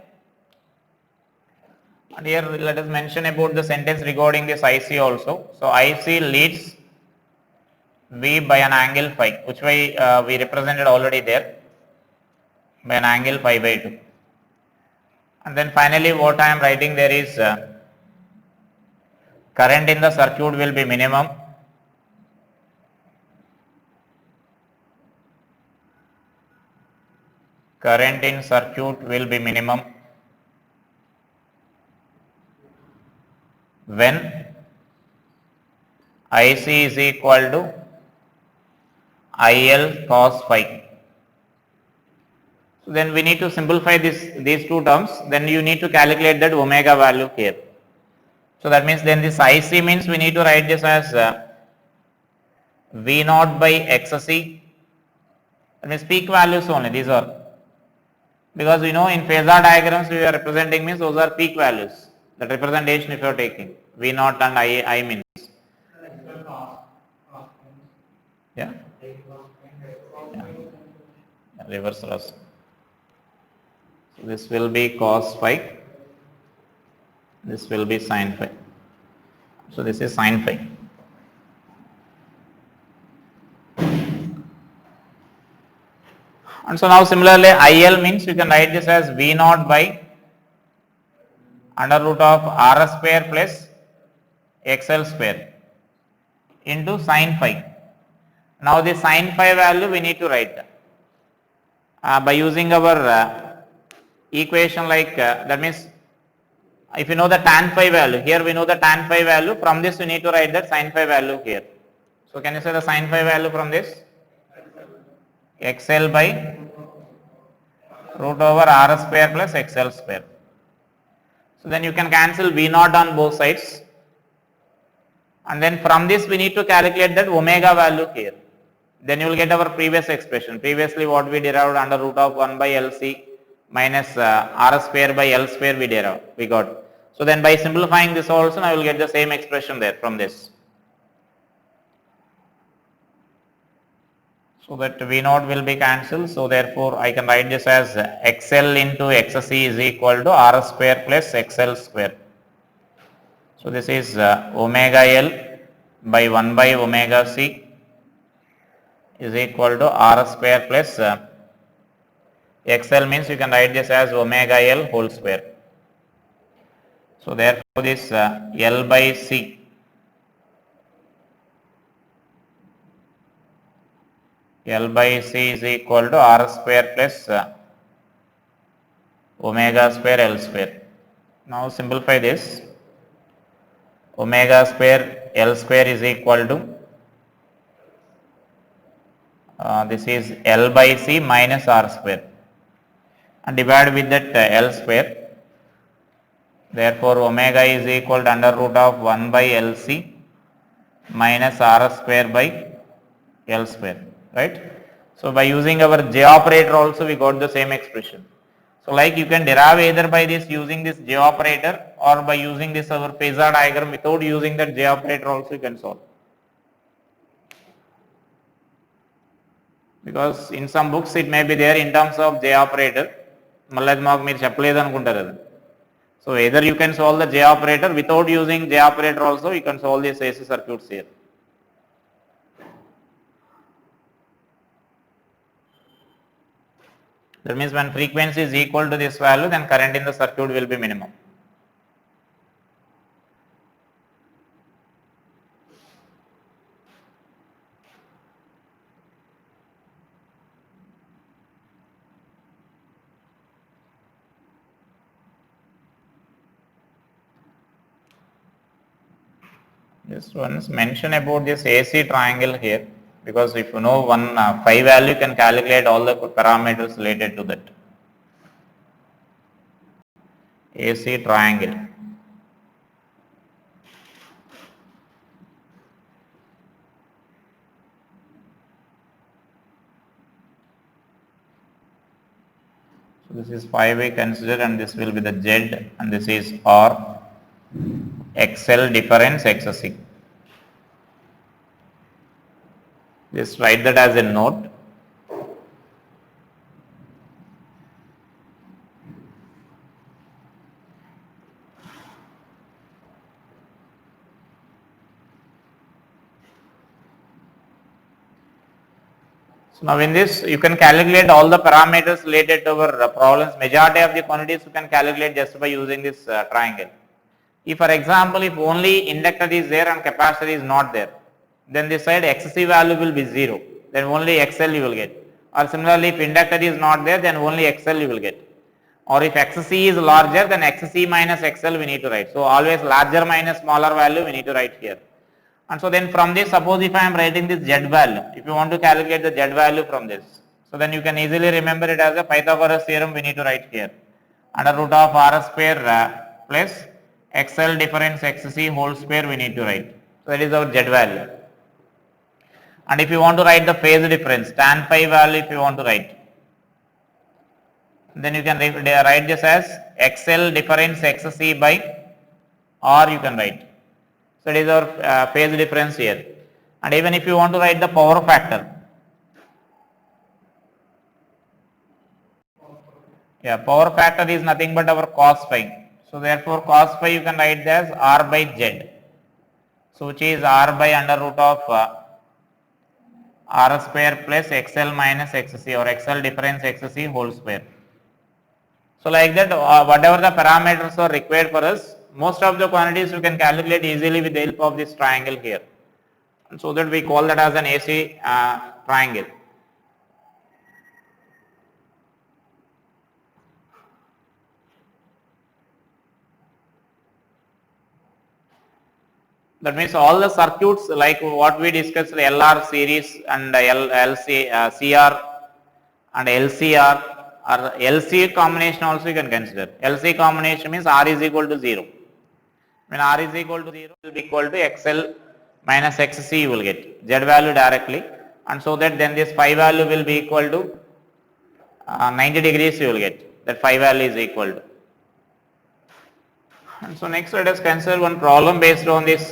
and here let us mention about the sentence regarding this IC also. So IC leads V by an angle phi, which way we represented already there, by an angle pi by 2. And then finally what I am writing there is current in the circuit will be minimum current in circuit will be minimum when IC is equal to IL cos phi. So then we need to simplify these two terms, then you need to calculate that omega value here. So that means then this IC means we need to write this as V naught by XC. That means peak values only, these are. Because we know in phasor diagrams we are representing means those are peak values. That representation if you are taking. V naught and I means. Yeah? Yeah. Reverse loss. So this will be cos phi. This will be sin phi. So this is sin phi. And so now similarly IL means you can write this as V naught by under root of RS square plus XL square into sin phi. Now the sin phi value we need to write by using our equation like that means if you know the tan phi value, here we know the tan phi value, from this we need to write that sin phi value here. So can you say the sin phi value from this? XL by root over R square plus XL square. So then you can cancel V naught on both sides. And then from this we need to calculate that omega value here. Then you will get our previous expression. Previously what we derived under root of 1 by LC minus R square by L square we got. So then by simplifying this also I will get the same expression there from this. So that V naught will be cancelled. So therefore I can write this as XL into XC is equal to R square plus XL square. So this is omega L by 1 by omega C is equal to R square plus XL means you can write this as omega L whole square. So therefore this L by C L by C is equal to R square plus omega square L square. Now simplify this. Omega square L square is equal to this is L by C minus R square, and divide with that L square. Therefore, omega is equal to under root of 1 by LC minus R square by L square, right? So by using our J operator also we got the same expression. So like you can derive either by this using this J operator or by using this our phasor diagram without using that J operator also you can solve. Because in some books it may be there in terms of J operator, మళ్ళీ మాకు మీరు చెప్పలేదు అనుకుంటారు అది. So either you can solve the J operator without using J operator also you can solve these AC circuits here. That means when frequency is equal to this value, then current in the circuit will be minimum. Just once mention about this AC triangle here, because if you know one phi value, you can calculate all the parameters related to that. AC triangle. So this is phi we consider, and this will be the Z, and this is R, XL difference XC. Just write that as a note. So now in this you can calculate all the parameters related to our problems. Majority of the quantities you can calculate just by using this triangle. If for example if only inductor is there and capacitor is not there, then this side XC value will be 0, then only XL you will get. Or similarly if inductor is not there, then only XL you will get. Or if XC is larger, then XC minus XL we need to write. So always larger minus smaller value we need to write here. And so then from this, suppose if I am writing this Z value, if you want to calculate the Z value from this, so then you can easily remember it as a Pythagoras theorem we need to write here. Under root of R square plus XL difference XC whole square we need to write. So that is our Z value. And if you want to write the phase difference, tan phi value if you want to write, then you can write this as XL difference XC by R you can write. So that is our phase difference here. And even if you want to write the power factor, power factor is nothing but our cos phi. So therefore cos phi you can write as R by Z. So which is R by under root of R square plus XL minus XC, or XL difference XC whole square. So like that whatever the parameters are required for us, most of the quantities you can calculate easily with the help of this triangle here. And so that we call that as an AC triangle. That means all the circuits like what we discussed, LR series and CR and LCR or LC combination also you can consider. LC combination means R is equal to 0. When R is equal to 0 will be equal to XL minus XC you will get Z value directly, and so that then this phi value will be equal to 90 degrees you will get, that phi value is equal to. And so next let us consider one problem based on this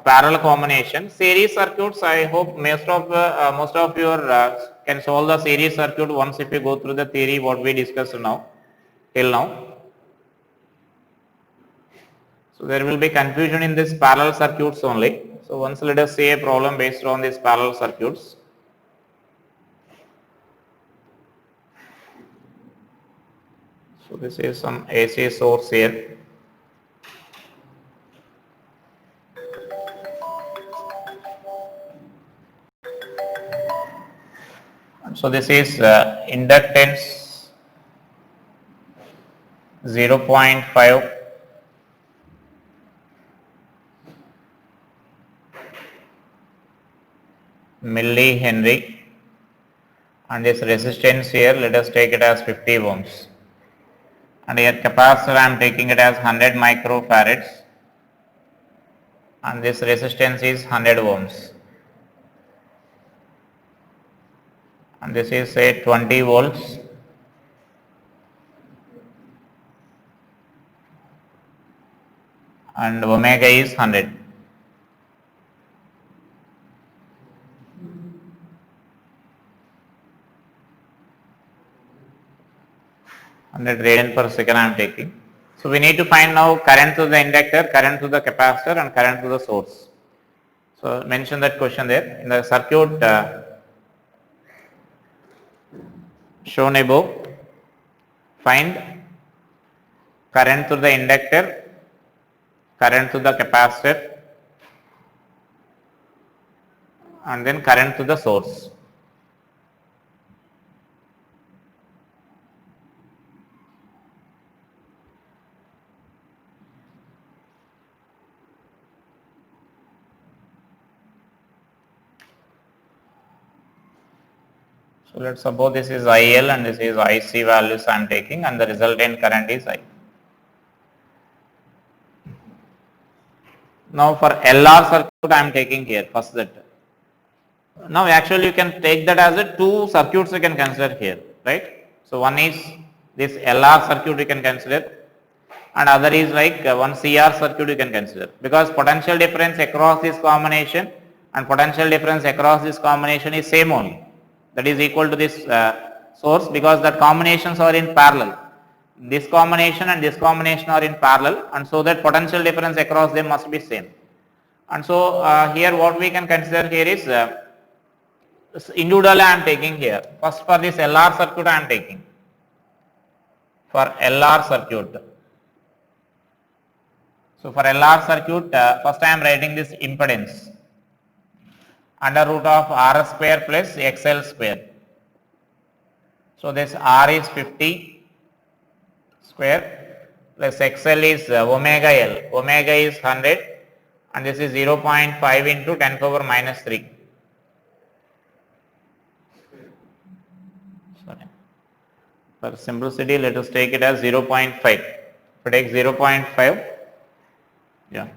parallel combination. Series circuits, I hope most of you can solve the series circuit once if you go through the theory what we discussed now till now. So there will be confusion in this parallel circuits only. So once let us see a problem based on these parallel circuits. So this is some AC source here. So this is inductance 0.5 millihenry, and this resistance here, let us take it as 50 ohms, and here capacitor I am taking it as 100 microfarads, and this resistance is 100 ohms, and this is say 20 volts, and omega is 100. Radian per second I am taking. So we need to find now current to the inductor, current to the capacitor, and current to the source. So mention that question there in the circuit shown above. Find current to the inductor, current to the capacitor, and then current to the source. So let's suppose this is IL and this is IC values I am taking, and the resultant current is I. Now for LR circuit I am taking here first that. Now actually you can take that as a two circuits you can consider here, right? So one is this LR circuit you can consider, and other is like one CR circuit you can consider, because potential difference across this combination and potential difference across this combination is same only, that is equal to this source, because that combinations are in parallel. This combination and this combination are in parallel, and so that potential difference across them must be same. And so here what we can consider here is individually I am taking here. First for this LR circuit I am taking. For LR circuit. So for LR circuit, first I am writing this impedance under root of RS square plus XL square. So this R is 50 square plus XL is omega L. Omega is 100, and this is 0.5 into 10 power minus 3. Sorry. For simplicity, let us take it as 0.5. If we take 0.5, yeah,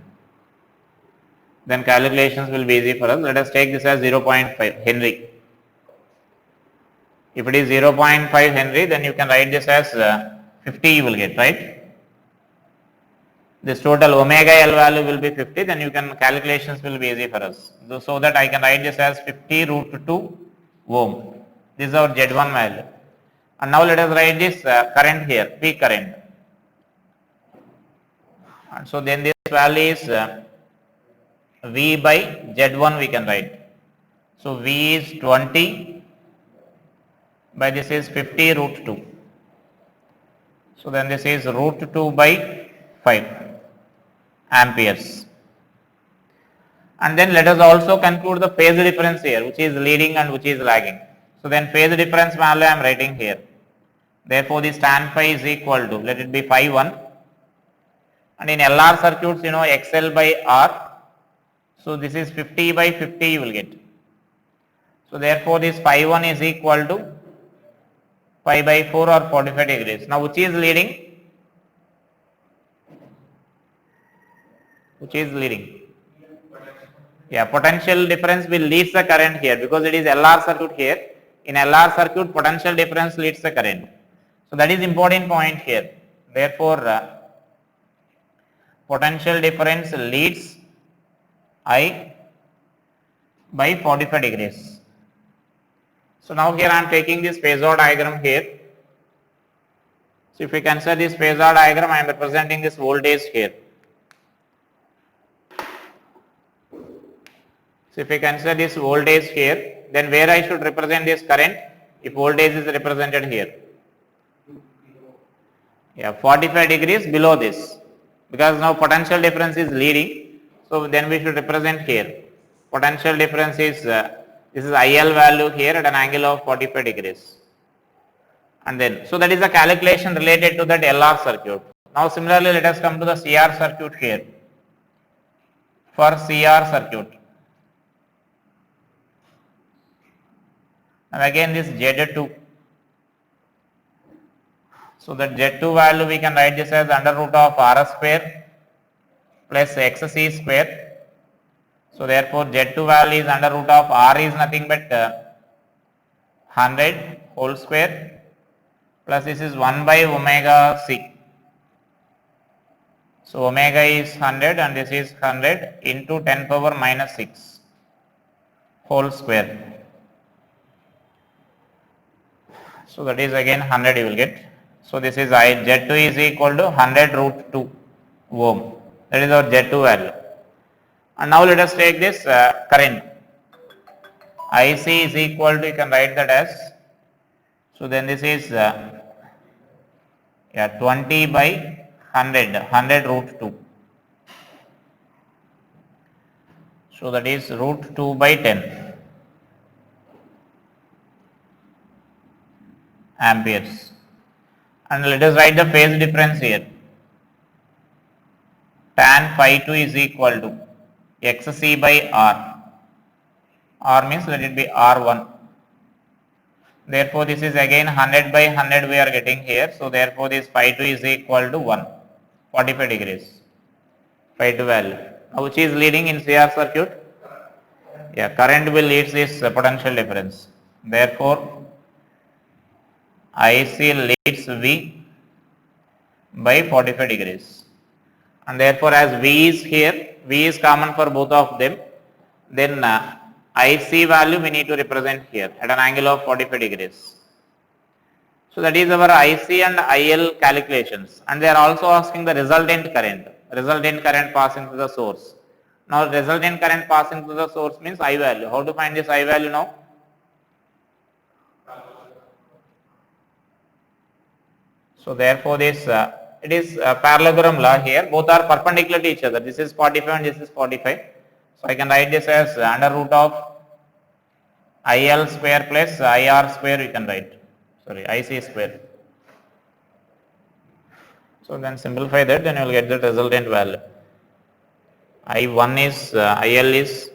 then calculations will be easy for us. Let us take this as 0.5 Henry. If it is 0.5 Henry, then you can write this as 50 you will get, right? This total omega L value will be 50, then you can calculations will be easy for us. So that I can write this as 50 root 2 ohm. This is our Z1 value. And now let us write this current here, peak current. And so then this value is V by Z1 we can write. So V is 20 by this is 50 root 2. So then this is root 2 by 5 amperes. And then let us also conclude the phase difference here, which is leading and which is lagging. So then phase difference value I am writing here. Therefore this tan phi is equal to, let it be phi 1. And in LR circuits, you know, XL by R. So this is 50 by 50 you will get. So therefore this phi 1 is equal to pi by 4 or 45 degrees. Now which is leading? Which is leading? Yeah, potential difference will lead the current here, because it is LR circuit here. In LR circuit, potential difference leads the current. So that is important point here. Therefore, potential difference leads I by 45 degrees. So now here I am taking this phasor diagram here. So if we consider this phasor diagram, I am representing this voltage here. So if we consider this voltage here, then where I should represent this current if voltage is represented here? Yeah, 45 degrees below this, because now potential difference is leading. So then we should represent here. Potential difference is This is IL value here at an angle of 45 degrees. And then, so that is the calculation related to that LR circuit. Now similarly, let us come to the CR circuit here. For CR circuit, and again this Z2. So that Z2 value we can write this as under root of RS square plus XC square. So therefore Z2 value is under root of R is nothing but 100 whole square plus this is 1 by omega C. So omega is 100 and this is 100 into 10 power minus 6 whole square. So that is again 100 you will get. So this is Z2 is equal to 100 root 2 ohm. That is our Z2 value. And now let us take this current. IC is equal to, you can write that as, so then this is 20 by 100 root 2. So that is root 2 by 10 amperes. And let us write the phase difference here. Tan phi 2 is equal to XC by R. R means let it be R1. Therefore, this is again 100 by 100 we are getting here. So, therefore, this phi 2 is equal to 1, 45 degrees, phi 2 value. Now, which is leading in CR circuit? Yeah, current will lead this potential difference. Therefore, IC leads V by 45 degrees. And therefore, as V is here, V is common for both of them, then IC value we need to represent here at an angle of 45 degrees. So that is our IC and IL calculations, and they are also asking the resultant current passing through the source. Now resultant current passing through the source means I value. How to find this I value now? So therefore this it is parallelogram law here, both are perpendicular to each other. This is 45 and this is 45. So I can write this as under root of IL square plus IR square, you can write, sorry, IC square. So then simplify that, then you will get the resultant value. I1 is, IL is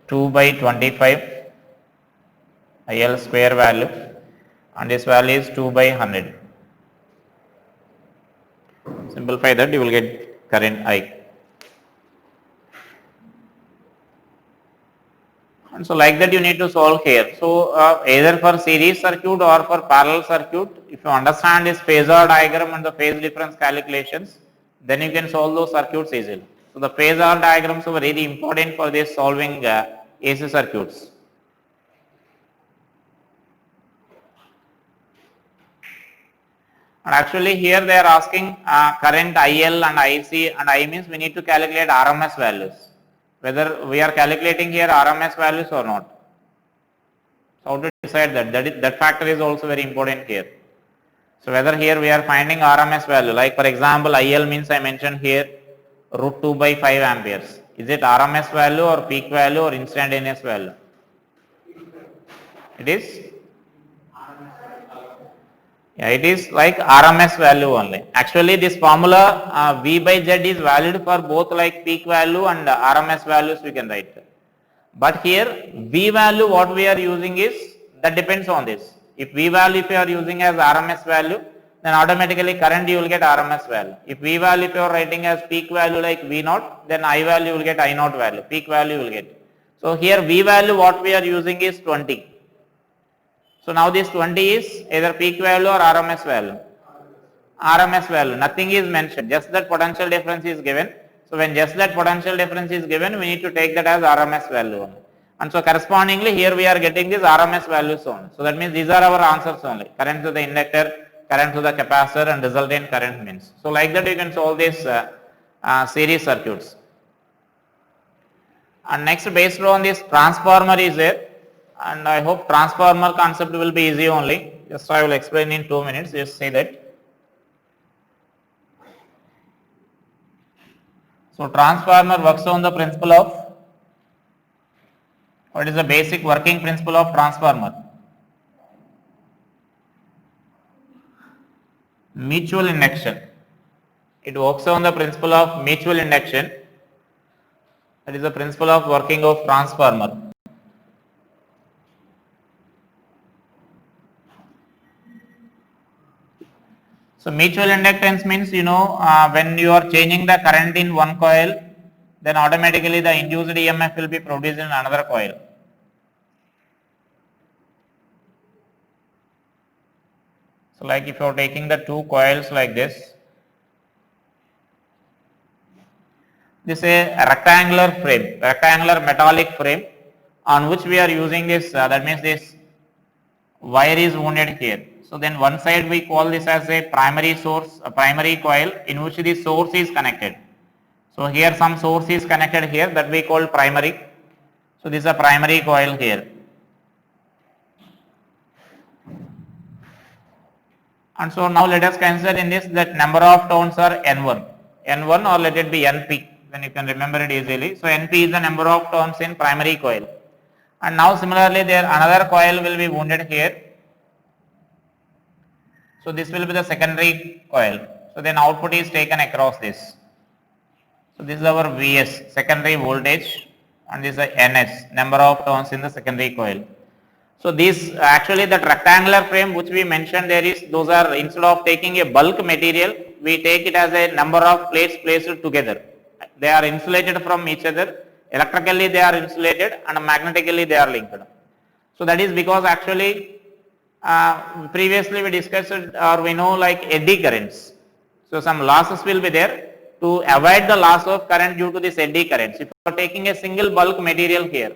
2 by 25 IL square value, and this value is 2 by 100. Simplify that, you will get current I. And so like that you need to solve here. So either for series circuit or for parallel circuit, if you understand this phasor diagram and the phase difference calculations, then you can solve those circuits easily. So the phasor diagrams are very important for this solving AC circuits. And actually here they are asking current IL and IC, and I means we need to calculate RMS values. Whether we are calculating here RMS values or not. So how to decide that? That factor is also very important here. So whether here we are finding RMS value, like for example IL means I mentioned here root 2 by 5 amperes. Is it RMS value or peak value or instantaneous value? It is? Yeah, it is like RMS value only. Actually this formula V by Z is valid for both like peak value and RMS values we can write. But here V value what we are using is, that depends on this. If V value if you are using as RMS value, then automatically current you will get RMS value. If V value if you are writing as peak value like V0, then I value will get I0 value, peak value will get. So here V value what we are using is 20. So now this 20 is either peak value or RMS value. RMS value, nothing is mentioned, just that potential difference is given. So when just that potential difference is given, we need to take that as RMS value only. And so correspondingly here we are getting this RMS values only. So that means these are our answers only. Current to the inductor, current to the capacitor, and resultant current means. So like that you can solve this series circuits. And next based on this transformer is there. And I hope transformer concept will be easy only. Just I will explain in 2 minutes. Just say that. So transformer works on the principle of What is the basic working principle of transformer? Mutual induction. It works on the principle of mutual induction. That is the principle of working of transformer. So mutual inductance means, when you are changing the current in one coil, then automatically the induced EMF will be produced in another coil. So like if you are taking the two coils like this is a rectangular frame, rectangular metallic frame on which we are using this, that means this wire is wounded here. So then one side we call this as a primary source, a primary coil in which the source is connected. So here some source is connected here, that we call primary. So this is a primary coil here. And so now let us consider in this that number of turns are N1, or let it be NP, then you can remember it easily. So NP is the number of turns in primary coil. And now similarly there another coil will be wounded here. So this will be the secondary coil. So then output is taken across this. So this is our Vs, secondary voltage, and this is Ns, number of turns in the secondary coil. So these actually that rectangular frame which we mentioned there is, those are, instead of taking a bulk material, we take it as a number of plates placed together. They are insulated from each other, electrically they are insulated and magnetically they are linked. So that is because actually previously we discussed or we know like eddy currents. So some losses will be there. To avoid the loss of current due to this eddy currents, if you are taking a single bulk material here,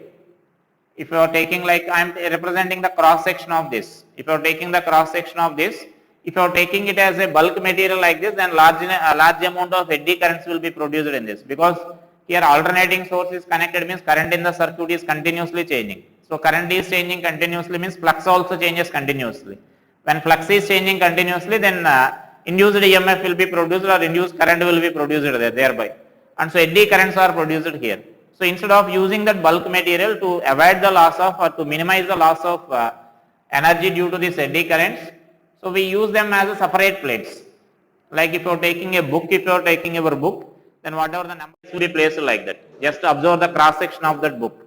if you are taking, like I am representing the cross section of this, if you are taking the cross section of this, if you are taking it as a bulk material like this, then large amount of eddy currents will be produced in this, because here alternating source is connected, means current in the circuit is continuously changing. So current is changing continuously means flux also changes continuously. When flux is changing continuously, then induced EMF will be produced or induced current will be produced thereby, and so eddy currents are produced here. So instead of using that bulk material to avoid the loss of or to minimize the loss of energy due to these eddy currents, so we use them as a separate plates. Like if you are taking a book, if you are taking your book, then whatever the numbers will be placed like that. Just observe the cross section of that book.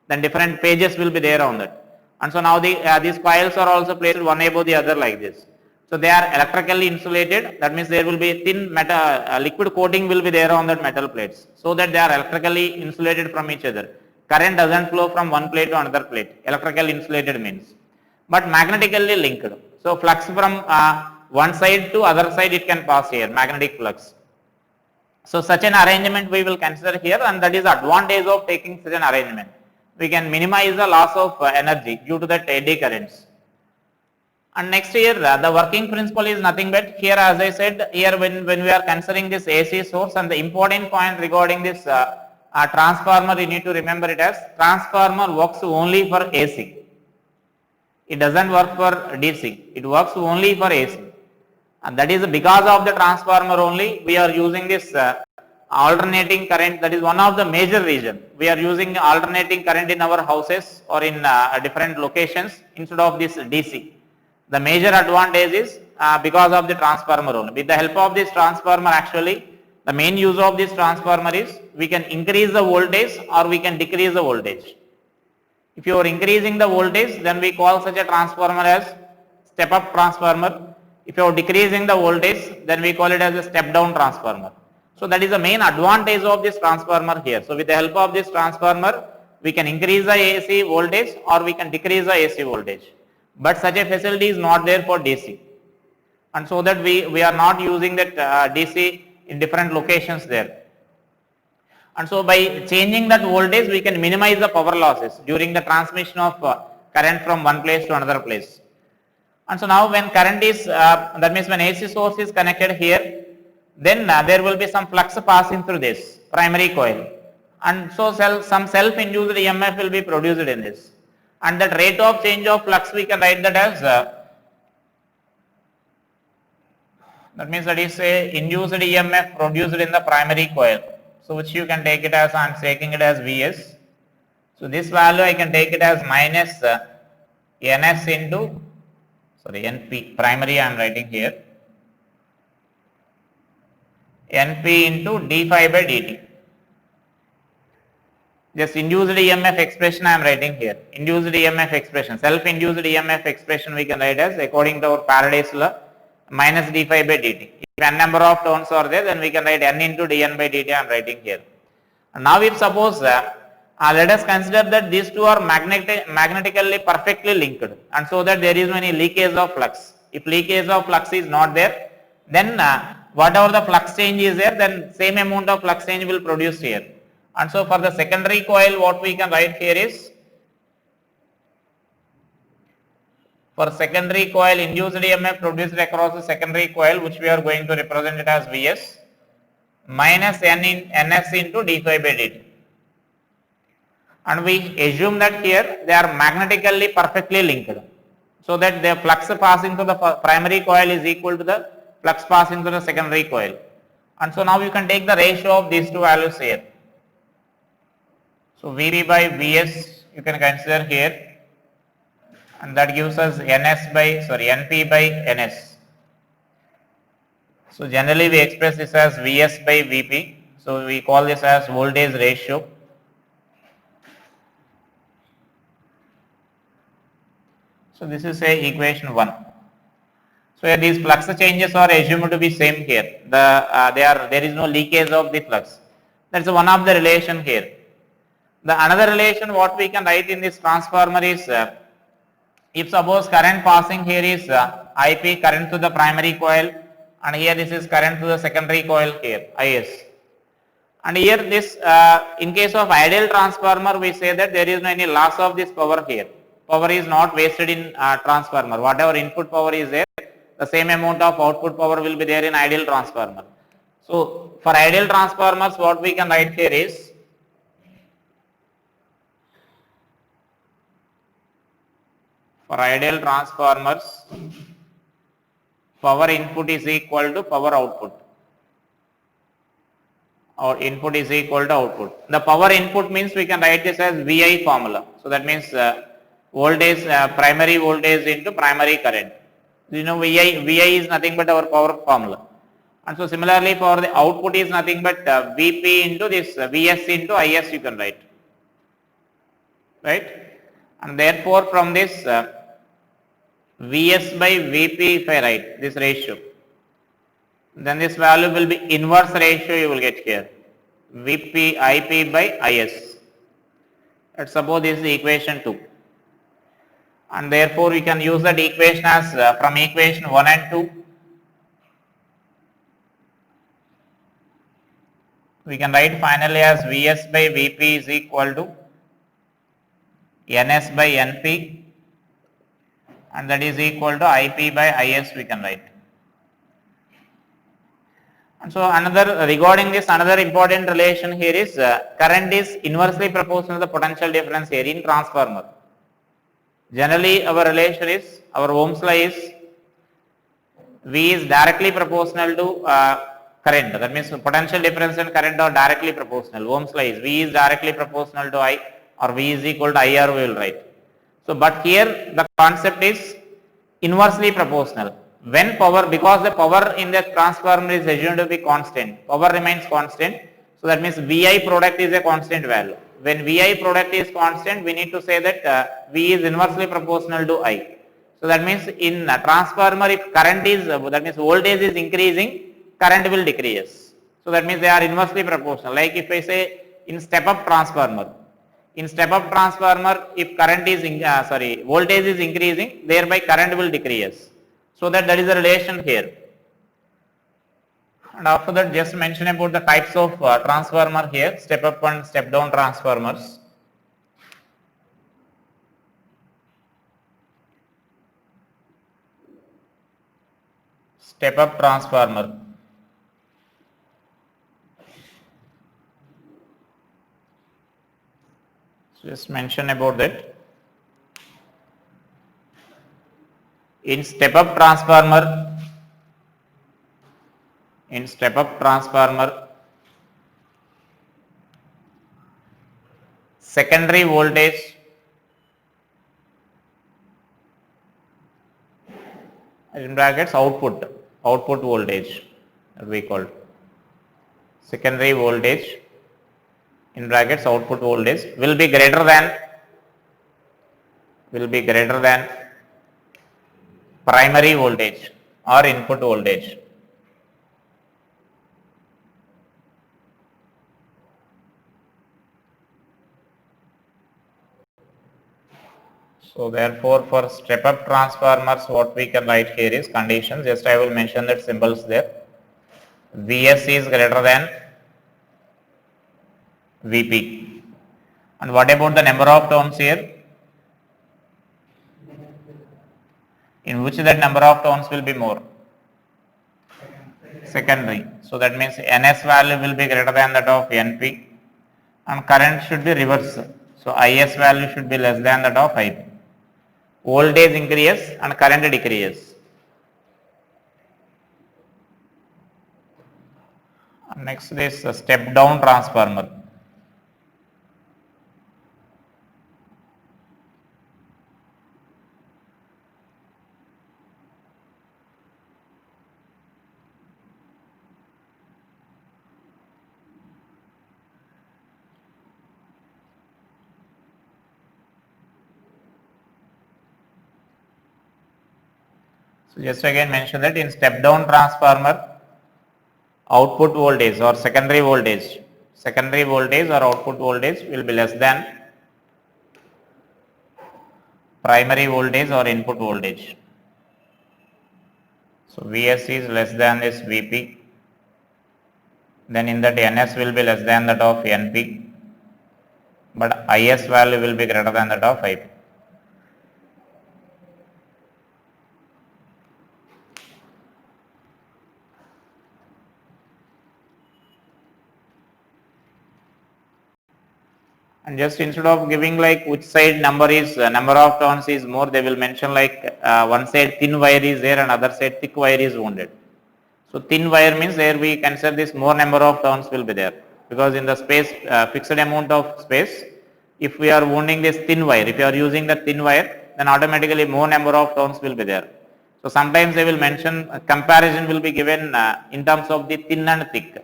Then different pages will be there on that. And so now these coils are also placed one above the other like this. So they are electrically insulated. That means there will be a thin metal, liquid coating will be there on that metal plates, so that they are electrically insulated from each other. Current doesn't flow from one plate to another plate. Electrically insulated means, but magnetically linked. So flux from one side to other side it can pass here, magnetic flux. So such an arrangement we will consider here, and that is the advantage of taking such an arrangement. We can minimize the loss of energy due to that eddy currents. And next here the working principle is nothing but, here as I said, here when we are considering this AC source, and the important point regarding this transformer, you need to remember it as transformer works only for AC. It doesn't work for DC, it works only for AC. And that is because of the transformer only we are using this alternating current. That is one of the major reason we are using alternating current in our houses or in different locations instead of this DC. The major advantage is because of the transformer only. With the help of this transformer, actually the main use of this transformer is we can increase the voltage or we can decrease the voltage. If you are increasing the voltage, then we call such a transformer as step up transformer. If you are decreasing the voltage, then we call it as a step down transformer. So that is the main advantage of this transformer here. So with the help of this transformer, we can increase the AC voltage or we can decrease the AC voltage. But such a facility is not there for DC. And so that we are not using that DC in different locations there. And so by changing that voltage, we can minimize the power losses during the transmission of current from one place to another place. And so now when current is, that means when AC source is connected here, then there will be some flux passing through this primary coil. And so some self-induced EMF will be produced in this. And that rate of change of flux, we can write that as, that means that is a induced EMF produced in the primary coil. So which you can take it as, I am taking it as Vs. So this value I can take it as minus ns into, sorry, np, primary I am writing here, np into d phi by dt. Just induced EMF expression I am writing here. Induced EMF expression, self-induced EMF expression we can write as, according to our Faraday's law, minus d phi by dt. If n number of turns are there, then we can write n into dn by dt I am writing here. And now if suppose, let us consider that these two are magnetically perfectly linked, and so that there is no any leakage of flux. If leakage of flux is not there, then whatever the flux change is there, then same amount of flux change will produce here. And so for the secondary coil, what we can write here is, for secondary coil, induced EMF produced across the secondary coil, which we are going to represent it as Vs, minus ns into d phi by dt. And we assume that here they are magnetically perfectly linked, so that the flux passing to the primary coil is equal to the flux passing to the secondary coil. And so now you can take the ratio of these two values here. So Vp by Vs you can consider here, and that gives us Np by Ns. So generally we express this as Vs by Vp. So we call this as voltage ratio. So this is say equation 1. So here these flux changes are assumed to be same here. There is no leakage of the flux. That's one of the relation here. The another relation what we can write in this transformer is, if suppose current passing here is Ip, current to the primary coil, and here this is current to the secondary coil here, Is. And here this, in case of ideal transformer, we say that there is no any loss of this power here. Power is not wasted in transformer. Whatever input power is there, the same amount of output power will be there in ideal transformer. So for ideal transformers, what we can write here is, for ideal transformers, power input is equal to power output, or input is equal to output. The power input means we can write this as VI formula. So that means voltage, primary voltage into primary current. You know, VI is nothing but our power formula. And so similarly for the output is nothing but Vp into this Vs into Is you can write. Right? And therefore from this Vs by Vp if I write this ratio, then this value will be inverse ratio you will get here, Vp Ip by Is. Let's suppose this is equation 2. And therefore we can use that equation as from equation 1 and 2. We can write finally as Vs by Vp is equal to Ns by Np, and that is equal to Ip by Is we can write. And so another, regarding this, another important relation here is current is inversely proportional to the potential difference here in transformer. Generally our relation is, our Ohm's law is, V is directly proportional to current. That means potential difference and current are directly proportional. Ohm's law is V is directly proportional to I, or V is equal to IR we will write. So but here the concept is inversely proportional. When power, because the power in the transformer is assumed to be constant, power remains constant. So that means VI product is a constant value. When VI product is constant, we need to say that V is inversely proportional to I. So that means in a transformer, if current is, that means voltage is increasing, current will decrease. So that means they are inversely proportional. Like if I say in step-up transformer, in step-up transformer, if current is, voltage is increasing, thereby current will decrease. So that is the relation here. And after that, just mention about the types of transformer here, step-up and step-down transformers. Step-up transformer. Just mention about that. In step-up transformer, secondary voltage in brackets output voltage will be called secondary voltage in brackets output voltage will be greater than primary voltage or input voltage. So therefore, for step up transformers, what we can write here is conditions. Just I will mention that symbols there. Vs is greater than Vp. And what about the number of turns here? In which that number of turns will be more? Secondary. So that means Ns value will be greater than that of Np, and current should be reverse. So Is value should be less than that of Ip. Voltage increases and current decreases. Next is step down transformer. So just again mention that in step down transformer, output voltage or secondary voltage or output voltage will be less than primary voltage or input voltage. So Vs is less than this Vp, then in that Ns will be less than that of Np, but Is value will be greater than that of Ip. And just instead of giving like which side number of turns is more, they will mention like one side thin wire is there and other side thick wire is wounded. So thin wire means there we consider this more number of turns will be there, because in the space fixed amount of space, if we are wounding this thin wire, if you are using the thin wire, then automatically more number of turns will be there. So sometimes they will mention comparison will be given in terms of the thin and thick.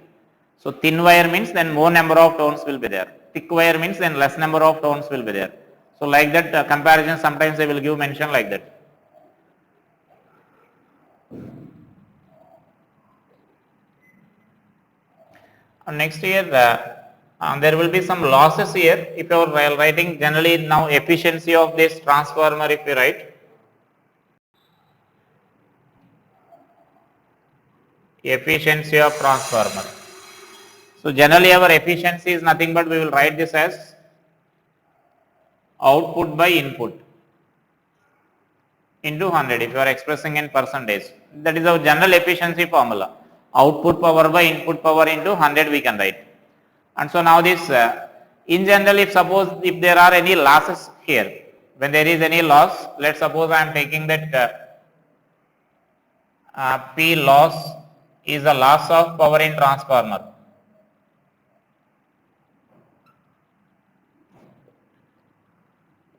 So thin wire means then more number of turns will be there. Thick wire means then less number of turns will be there. So like that comparison sometimes they will give mention like that. Next here there will be some losses here. If you are writing generally now efficiency of this transformer, if you write efficiency of transformer. So generally our efficiency is nothing but we will write this as output by input into 100 if you are expressing in percentage. That is our general efficiency formula. Output power by input power into 100 we can write. And so now this in general, if suppose if there are any losses here, when there is any loss, let's suppose I am taking that P loss is the loss of power in transformer.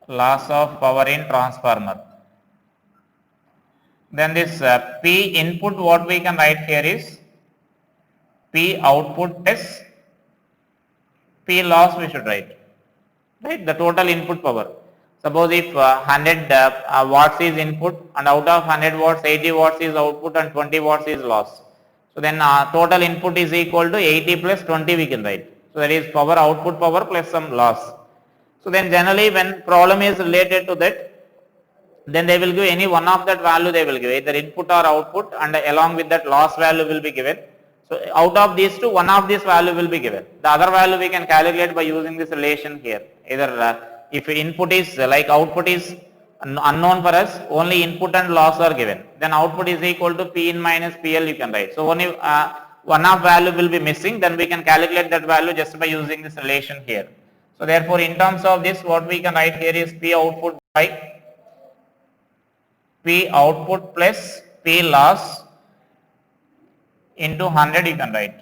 Loss of power in transformer. Then this P input, what we can write here is P output plus P loss we should write, right, the total input power. Suppose if 100 watts is input and out of 100 watts 80 watts is output and 20 watts is loss. So then total input is equal to 80 plus 20 we can write. So that is power, output power plus some loss. So then generally when problem is related to that, then they will give any one of that value they will give, either input or output, and along with that loss value will be given. So out of these two, one of this value will be given. The other value we can calculate by using this relation here. Either if input is like output is unknown for us, only input and loss are given, then output is equal to P in minus PL you can write. So only one of value will be missing, then we can calculate that value just by using this relation here. So therefore in terms of this, what we can write here is P output by P output plus P loss into 100 you can write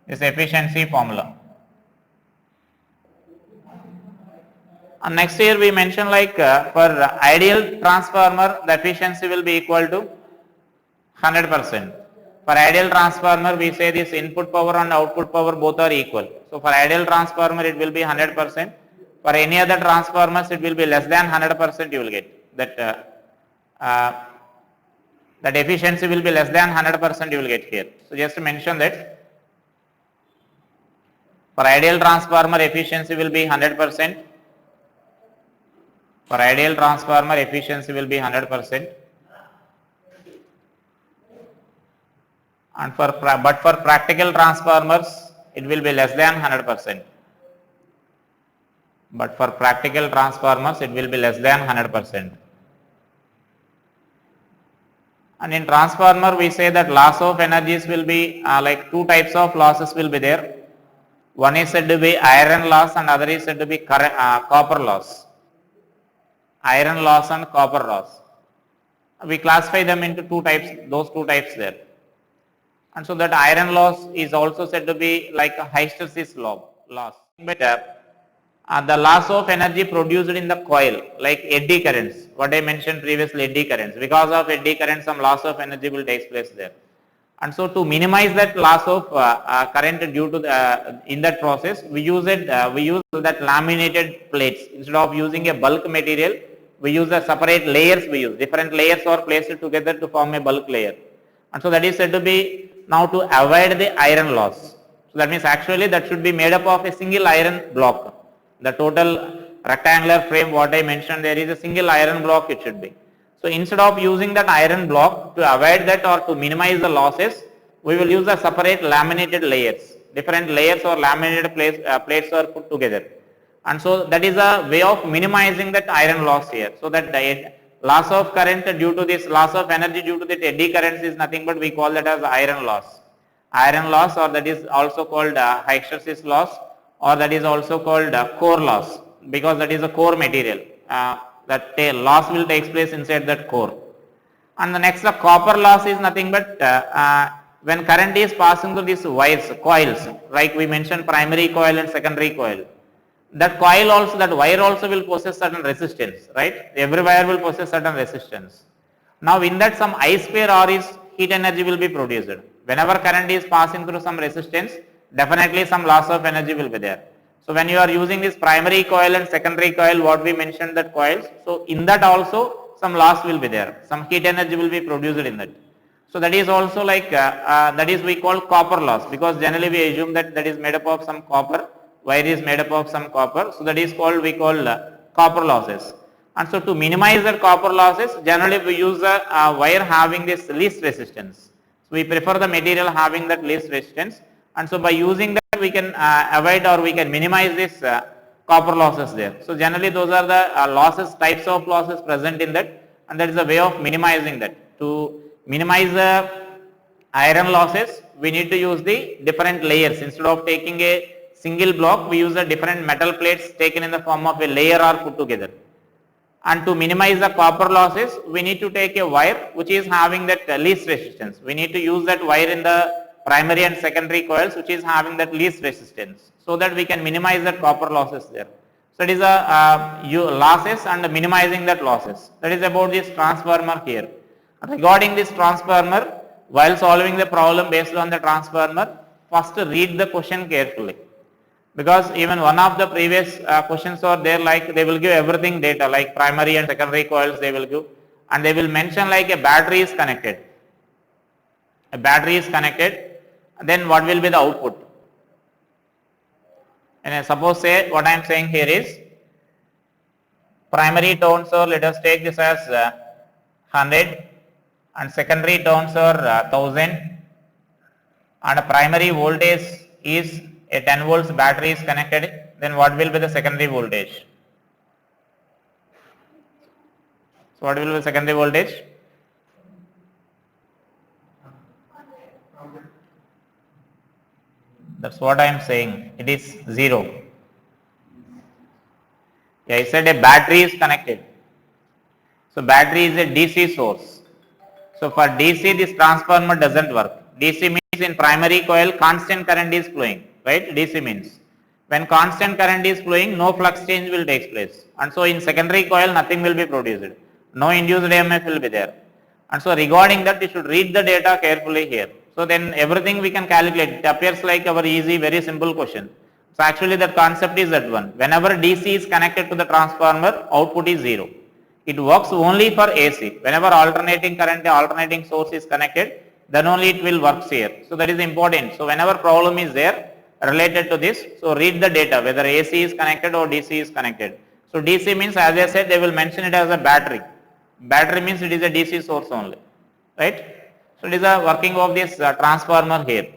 this efficiency formula. And next here we mentioned like for ideal transformer the efficiency will be equal to 100%. For ideal transformer we say this input power and output power both are equal. So for ideal transformer it will be 100%. For any other transformers it will be less than 100% you will get. That efficiency will be less than 100% you will get here. So just to mention that for ideal transformer efficiency will be 100%. For ideal transformer efficiency will be 100%. And for practical transformers it will be less than 100%. But for practical transformers it will be less than 100%. And in transformer we say that loss of energies will be like two types of losses will be there. One is said to be iron loss and other is said to be copper loss. Iron loss and copper loss. We classify them into two types, those two types there. And so that iron loss is also said to be like a hysteresis loss. But the loss of energy produced in the coil, like eddy currents, what I mentioned previously, eddy currents. Because of eddy currents, some loss of energy will take place there. And so to minimize that loss of current due to in that process, we use that laminated plates instead of using a bulk material. We use the separate layers. We use different layers are placed together to form a bulk layer. And so that is said to be now to avoid the iron loss. So that means actually that should be made up of a single iron block. The total rectangular frame what I mentioned there is a single iron block it should be. So instead of using that iron block to avoid that or to minimize the losses, we will use the separate laminated layers. Different layers or laminated plates are put together. And so that is a way of minimizing that iron loss here. So that the loss of current due to this loss of energy due to the eddy currents is nothing but we call that as iron loss. Iron loss, or that is also called hysteresis loss, or that is also called core loss, because that is a core material. That loss will take place inside that core. And the next, the copper loss is nothing but when current is passing through these wires, coils, like we mentioned primary coil and secondary coil. That coil also, that wire also will possess certain resistance, right? Every wire will possess certain resistance. Now in that some I square R is heat energy will be produced. Whenever current is passing through some resistance, definitely some loss of energy will be there. So when you are using this primary coil and secondary coil, what we mentioned that coils, so in that also some loss will be there. Some heat energy will be produced in that. So that is also like, that is we call copper loss, because generally we assume that that is made up of some copper, wire is made up of some copper. So that is called, we call copper losses. And so to minimize the copper losses, generally we use a wire having this least resistance. So we prefer the material having that least resistance. And so by using that we can avoid or we can minimize this copper losses there. So generally those are the losses, types of losses present in that, and that is a way of minimizing that. To minimize the iron losses, we need to use the different layers. Instead of taking a single block, we use the different metal plates taken in the form of a layer or put together. And to minimize the copper losses, we need to take a wire which is having that least resistance. We need to use that wire in the primary and secondary coils which is having that least resistance, so that we can minimize that copper losses there. So it is a losses and minimizing that losses. That is about this transformer here. Regarding this transformer, while solving the problem based on the transformer, first read the question carefully. Because even one of the previous questions are there, like they will give everything data like primary and secondary coils they will give, and they will mention like a battery is connected. A battery is connected, then what will be the output? And suppose say what I am saying here is primary turns are, let us take this as 100 and secondary turns are 1000, and primary voltage is a 10 volts battery is connected, then what will be the secondary voltage? So what will be the secondary voltage? That's what I am saying. It is 0. Yeah, I said a battery is connected. So battery is a DC source. So for DC this transformer doesn't work. DC means in primary coil constant current is flowing, right? DC means. When constant current is flowing, no flux change will take place, and so in secondary coil nothing will be produced, no induced EMF will be there, and so regarding that you should read the data carefully here. So then everything we can calculate. It appears like our easy, very simple question. So actually that concept is that one. Whenever DC is connected to the transformer, output is 0. It works only for AC. Whenever alternating current, alternating source is connected, then only it will work here. So that is important. So whenever problem is there related to this, so read the data whether AC is connected or DC is connected. So DC means, as I said, they will mention it as a battery. Battery means it is a DC source only, right? So it is a working of this transformer here.